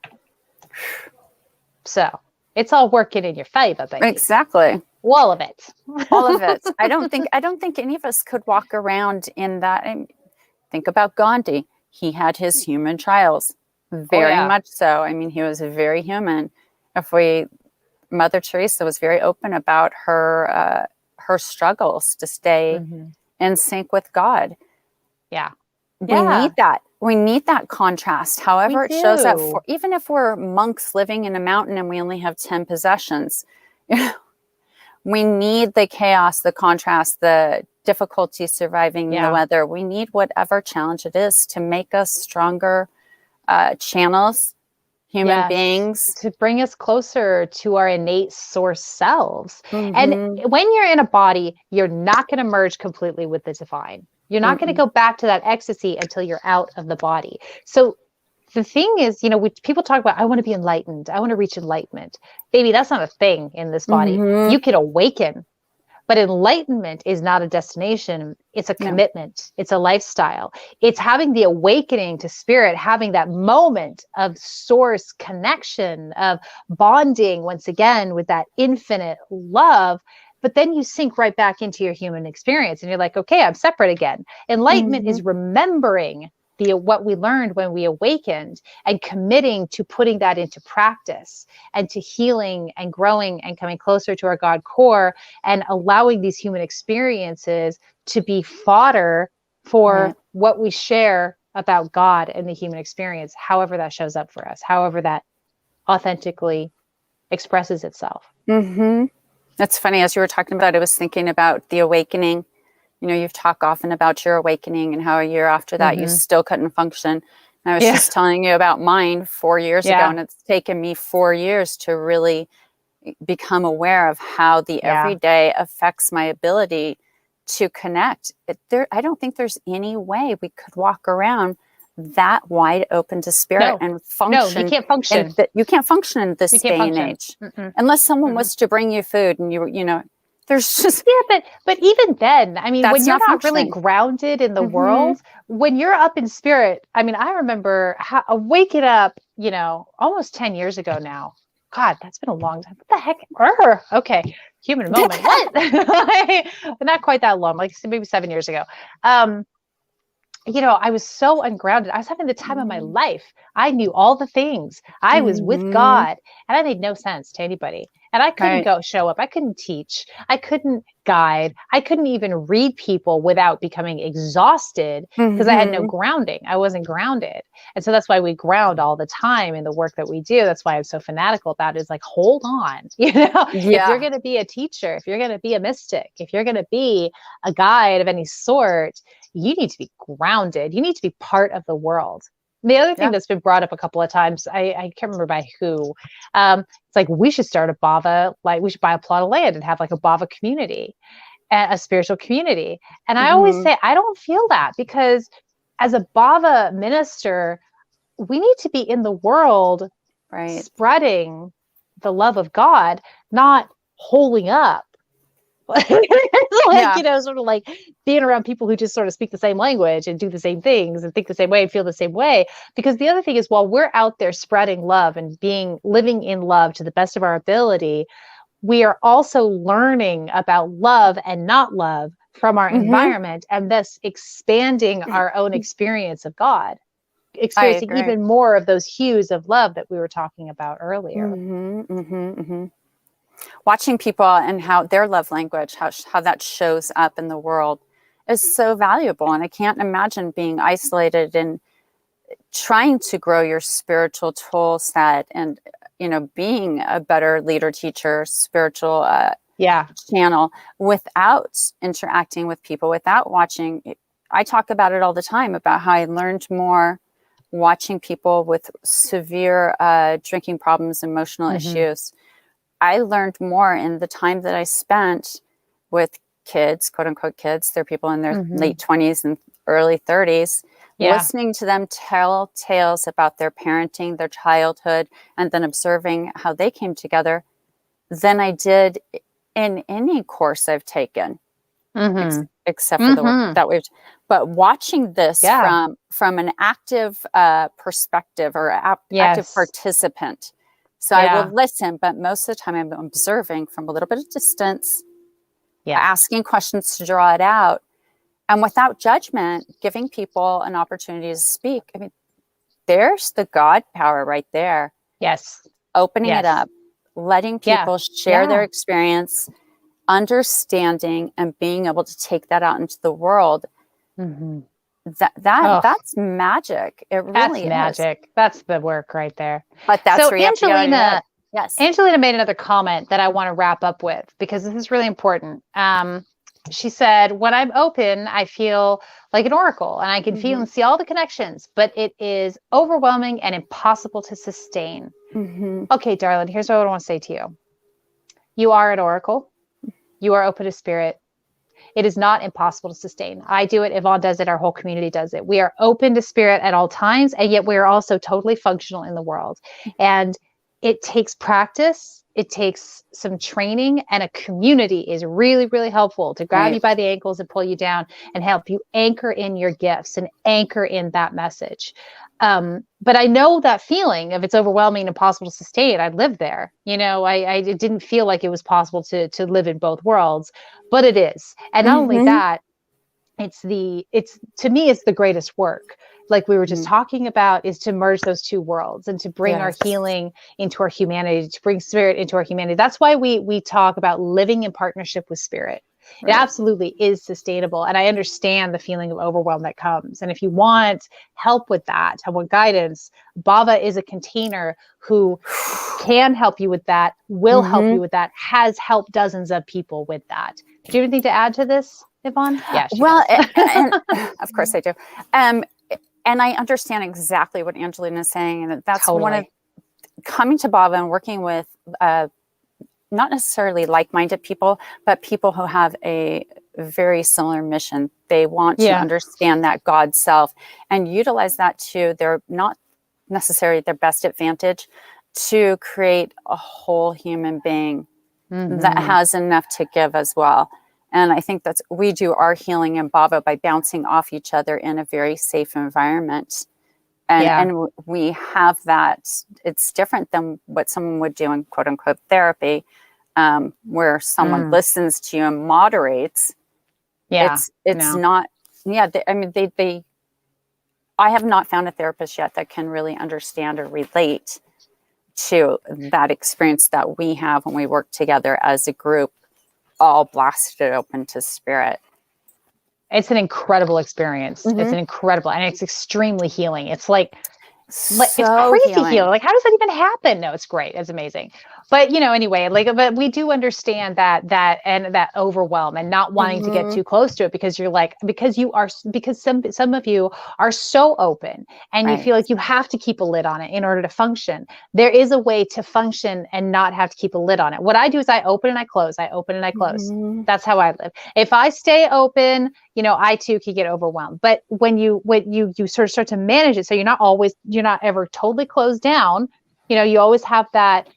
So it's all working in your favor, baby. Exactly. All of it. All of it. I don't think any of us could walk around in that. Think about Gandhi. He had his human trials, very much so. I mean, he was very human. Mother Teresa was very open about her struggles to stay in sync with God. Yeah. We need that. We need that contrast. However it shows up, even if we're monks living in a mountain and we only have 10 possessions, we need the chaos, the contrast, the difficulty surviving the weather. We need whatever challenge it is to make us stronger channels, human beings. To bring us closer to our innate source selves. And when you're in a body, you're not going to merge completely with the divine. You're not going to go back to that ecstasy until you're out of the body. So the thing is, people talk about, I want to be enlightened. I want to reach enlightenment. Baby, that's not a thing in this body. You can awaken, but enlightenment is not a destination. It's a commitment. It's a lifestyle. It's having the awakening to spirit, having that moment of source connection, of bonding once again with that infinite love. But then you sink right back into your human experience and you're like, okay, I'm separate again. Enlightenment is remembering what we learned when we awakened and committing to putting that into practice and to healing and growing and coming closer to our God core and allowing these human experiences to be fodder for what we share about God and the human experience, however that shows up for us, however that authentically expresses itself. That's funny. As you were talking about, I was thinking about the awakening. You've talked often about your awakening and how a year after that you still couldn't function. And I was just telling you about mine 4 years ago, and it's taken me 4 years to really become aware of how the everyday affects my ability to connect. I don't think there's any way we could walk around that wide open to spirit and function. No, you can't function. You can't function in this day and age unless someone was to bring you food and there's just but even then, I mean, when you're not really grounded in the world, when you're up in spirit, I mean, I remember waking up, almost 10 years ago now. God, that's been a long time. What the heck? Okay, human moment. What? Not quite that long, like maybe 7 years ago. I was so ungrounded. I was having the time of my life. I knew all the things. I was with God, and I made no sense to anybody. And I couldn't show up. I couldn't teach. I couldn't guide. I couldn't even read people without becoming exhausted because I had no grounding. I wasn't grounded. And so that's why we ground all the time in the work that we do. That's why I'm so fanatical about it. Is like, hold on. If you're going to be a teacher, if you're going to be a mystic, if you're going to be a guide of any sort, you need to be grounded. You need to be part of the world. The other thing that's been brought up a couple of times, I can't remember by who, it's like, we should start a Bhava, like we should buy a plot of land and have like a Bhava community, a spiritual community. And I always say, I don't feel that, because as a Bhava minister, we need to be in the world spreading the love of God, not holding up. Sort of like being around people who just sort of speak the same language and do the same things and think the same way and feel the same way. Because the other thing is, while we're out there spreading love and living in love to the best of our ability, we are also learning about love and not love from our environment, and thus expanding our own experience of God, experiencing even more of those hues of love that we were talking about earlier. Watching people and how their love language, how that shows up in the world is so valuable. And I can't imagine being isolated and trying to grow your spiritual tool set and, being a better leader, teacher, spiritual Yeah. channel without interacting with people, without watching. I talk about it all the time about how I learned more watching people with severe drinking problems, emotional issues. I learned more in the time that I spent with kids, quote unquote kids. They're people in their late 20s and early 30s, listening to them tell tales about their parenting, their childhood, and then observing how they came together than I did in any course I've taken, except for the work that we've. But watching this from an active perspective or active participant. So I will listen, but most of the time I'm observing from a little bit of distance, asking questions to draw it out, and without judgment, giving people an opportunity to speak. I mean, there's the God power right there. Yes. Opening it up, letting people share their experience, understanding, and being able to take that out into the world. That's magic. It really is. That's magic. That's the work right there. But that's so Angelina. Angelina made another comment that I want to wrap up with because this is really important. She said, when I'm open, I feel like an oracle and I can feel and see all the connections, but it is overwhelming and impossible to sustain. Okay, darling, here's what I want to say to you. You are an oracle. You are open to spirit. It is not impossible to sustain. I do it. Yvonne does it. Our whole community does it. We are open to spirit at all times, and yet we are also totally functional in the world. And it takes practice. It takes some training, and a community is really, really helpful to grab you by the ankles and pull you down and help you anchor in your gifts and anchor in that message. But I know that feeling of it's overwhelming and impossible to sustain. I lived there. You know, I didn't feel like it was possible to live in both worlds, but it is. And not only that, it's to me, it's the greatest work. Like we were just talking about, is to merge those two worlds and to bring our healing into our humanity, to bring spirit into our humanity. That's why we talk about living in partnership with spirit. It absolutely is sustainable. And I understand the feeling of overwhelm that comes. And if you want help with that, I want guidance, Bhava is a container who can help you with that, will help you with that, has helped dozens of people with that. Do you have anything to add to this, Yvonne? Yeah. Well, and of course I do. And I understand exactly what Angelina is saying. And that's one of coming to Bhava and working with not necessarily like-minded people, but people who have a very similar mission. They want to understand that God self and utilize that to their, not necessarily their best advantage, to create a whole human being that has enough to give as well. And I think we do our healing in Bhava by bouncing off each other in a very safe environment. And we have that. It's different than what someone would do in quote unquote therapy, where someone listens to you and moderates. It's not, I have not found a therapist yet that can really understand or relate to that experience that we have when we work together as a group, all blasted open to spirit. It's an incredible experience. It's an incredible, and it's extremely healing. It's like it's crazy healing. Like, how does that even happen? No, it's great. It's amazing. But anyway, but we do understand that overwhelm and not wanting to get too close to it because some of you are so open and you feel like you have to keep a lid on it in order to function. There is a way to function and not have to keep a lid on it. What I do is I open and I close. I open and I close. That's how I live. If I stay open, I too could get overwhelmed. But when you sort of start to manage it, so you're not ever totally closed down. You always have that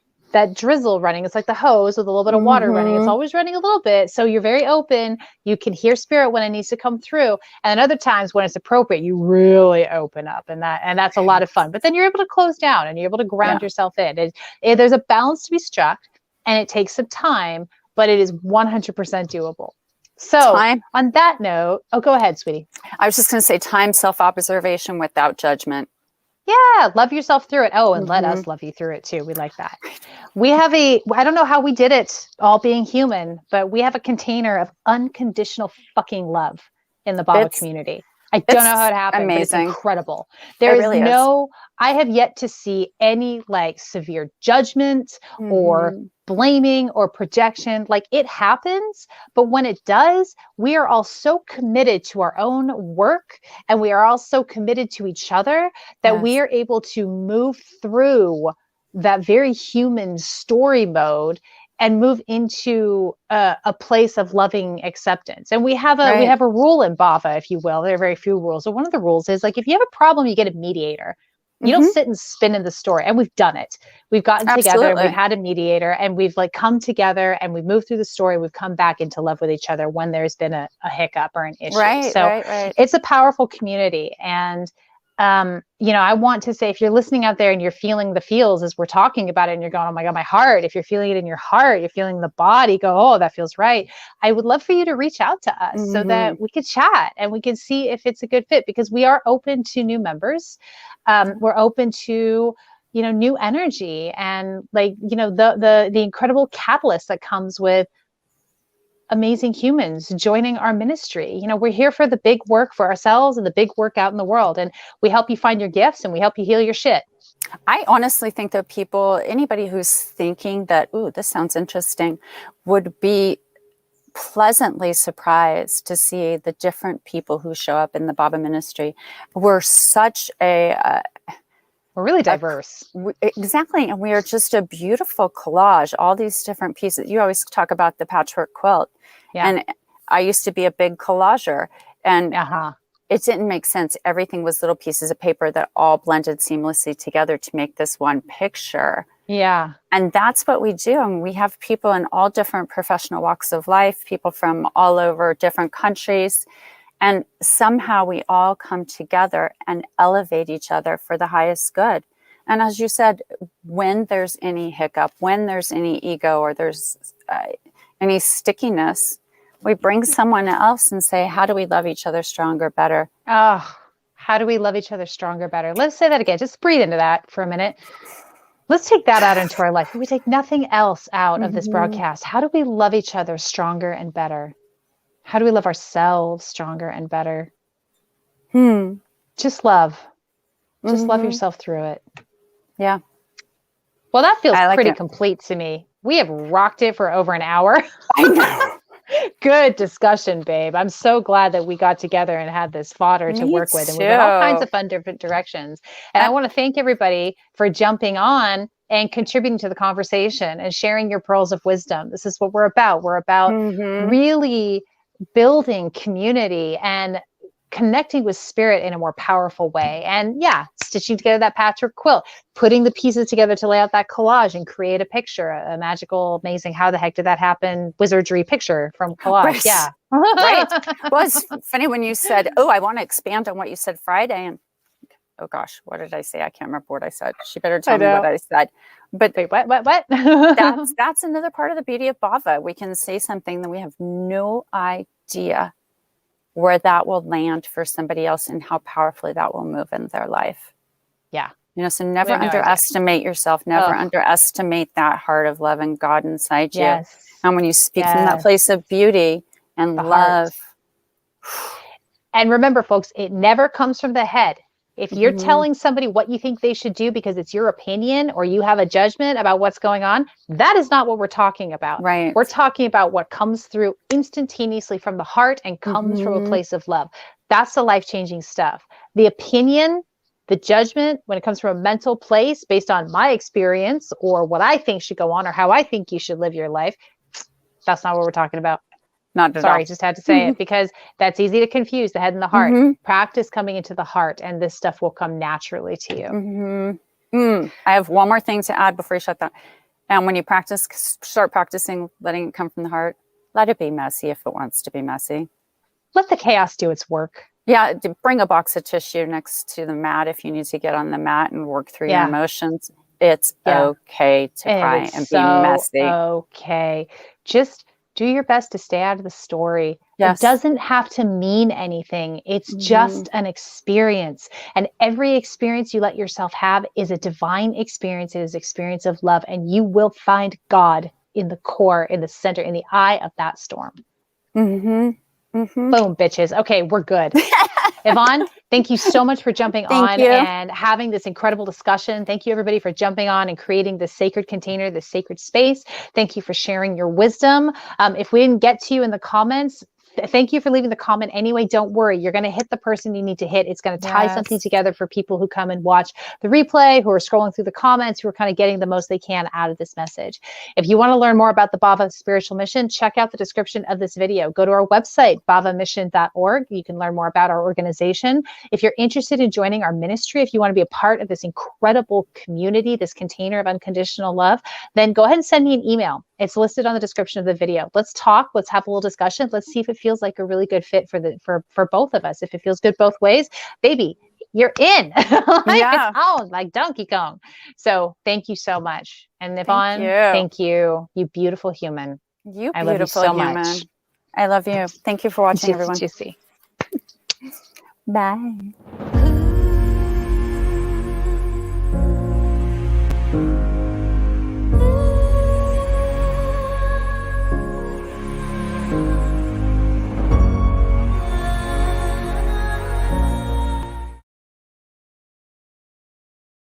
drizzle running. It's like the hose with a little bit of water running. It's always running a little bit. So you're very open. You can hear spirit when it needs to come through. And other times when it's appropriate, you really open up, and that's a lot of fun. But then you're able to close down and you're able to ground yourself in. There's a balance to be struck, and it takes some time, but it is 100% doable. So on that note, go ahead, sweetie. I was just going to say time, self-observation without judgment. Yeah, love yourself through it. Oh, and let us love you through it too. We like that. We have I don't know how we did it, all being human, but we have a container of unconditional fucking love in the Bhava community. I don't know how it happened, but it's incredible. There is no, I have yet to see any like severe judgment or blaming or projection. Like it happens, but when it does, we are all so committed to our own work and we are all so committed to each other that we are able to move through that very human story mode and move into a place of loving acceptance. And we have a rule in Bhava, if you will. There are very few rules. So one of the rules is like, if you have a problem, you get a mediator. You don't sit and spin in the story. And we've done it. We've gotten together and we've had a mediator and we've like come together and we've moved through the story. We've come back into love with each other when there's been a hiccup or an issue. It's a powerful community. And I want to say, if you're listening out there and you're feeling the feels as we're talking about it and you're going, oh my God, my heart, if you're feeling it in your heart, you're feeling the body go, oh, that feels right. I would love for you to reach out to us so that we could chat and we can see if it's a good fit, because we are open to new members. We're open to, new energy and like, the incredible catalyst that comes with amazing humans joining our ministry. We're here for the big work for ourselves and the big work out in the world. And we help you find your gifts and we help you heal your shit. I honestly think that anybody who's thinking that, ooh, this sounds interesting, would be pleasantly surprised to see the different people who show up in the Bhava ministry. We're such we're really diverse. Exactly. And we are just a beautiful collage, all these different pieces. You always talk about the patchwork quilt. Yeah. And I used to be a big collager and it didn't make sense. Everything was little pieces of paper that all blended seamlessly together to make this one picture. Yeah. And that's what we do. And we have people in all different professional walks of life, people from all over different countries. And somehow we all come together and elevate each other for the highest good. And as you said, when there's any hiccup, when there's any ego or there's any stickiness, we bring someone else and say, how do we love each other stronger, better? Oh, how do we love each other stronger, better? Let's say that again. Just breathe into that for a minute. Let's take that out into our life. We take nothing else out of this broadcast. How do we love each other stronger and better? How do we love ourselves stronger and better? Just love. Just love yourself through it. Yeah. Well, that feels pretty complete to me. We have rocked it for over an hour. I know. Good discussion, babe. I'm so glad that we got together and had this fodder to work with. And we went all kinds of fun different directions. And I want to thank everybody for jumping on and contributing to the conversation and sharing your pearls of wisdom. This is what we're about. We're about really building community and connecting with spirit in a more powerful way. And stitching together that patchwork quilt, putting the pieces together to lay out that collage and create a picture, a magical, amazing, how the heck did that happen, wizardry picture from collage. Right. Yeah. Right. Well, it's funny when you said, oh, I want to expand on what you said Friday. And oh gosh, what did I say? I can't remember what I said. She better tell me what I said. But wait, what? that's another part of the beauty of Bhava. We can say something that we have no idea where that will land for somebody else and how powerfully that will move in their life. Yeah. So never underestimate yourself. Never underestimate that heart of love and God inside you. And when you speak from that place of beauty and love. And remember, folks, it never comes from the head. If you're telling somebody what you think they should do because it's your opinion or you have a judgment about what's going on, that is not what we're talking about. Right. We're talking about what comes through instantaneously from the heart and comes from a place of love. That's the life-changing stuff. The opinion, the judgment, when it comes from a mental place based on my experience or what I think should go on or how I think you should live your life, that's not what we're talking about. Not at all. Sorry, just had to say it because that's easy to confuse the head and the heart. Practice coming into the heart and this stuff will come naturally to you. I have one more thing to add before you shut down. And when you start practicing letting it come from the heart, let it be messy if it wants to be messy. Let the chaos do its work. Yeah, bring a box of tissue next to the mat if you need to get on the mat and work through your emotions. It's okay to cry and be messy. Okay. Just do your best to stay out of the story. It doesn't have to mean anything. It's just an experience. And every experience you let yourself have is a divine experience. It is an experience of love. And you will find God in the core, in the center, in the eye of that storm. Boom, bitches. Okay, we're good. Yvonne, thank you so much for jumping on you. and having this incredible discussion. Thank you, everybody, for jumping on and creating this sacred container, this sacred space. Thank you for sharing your wisdom. If we didn't get to you in the comments, thank you for leaving the comment anyway. Don't worry. You're going to hit the person you need to hit. It's going to tie something together for people who come and watch the replay, who are scrolling through the comments, who are kind of getting the most they can out of this message. If you want to learn more about the Bhava Spiritual Mission, check out the description of this video. Go to our website, bhavamission.org. You can learn more about our organization. If you're interested in joining our ministry, if you want to be a part of this incredible community, this container of unconditional love, then go ahead and send me an email. It's listed on the description of the video. Let's talk. Let's have a little discussion. Let's see if it feels like a really good fit for both of us. If it feels good both ways, baby, you're in. It's on like Donkey Kong. So thank you so much. And Yvonne, thank you. You beautiful human. You beautiful I love you so human. much. I love you. Thank you for watching, everyone. Juicy. Bye.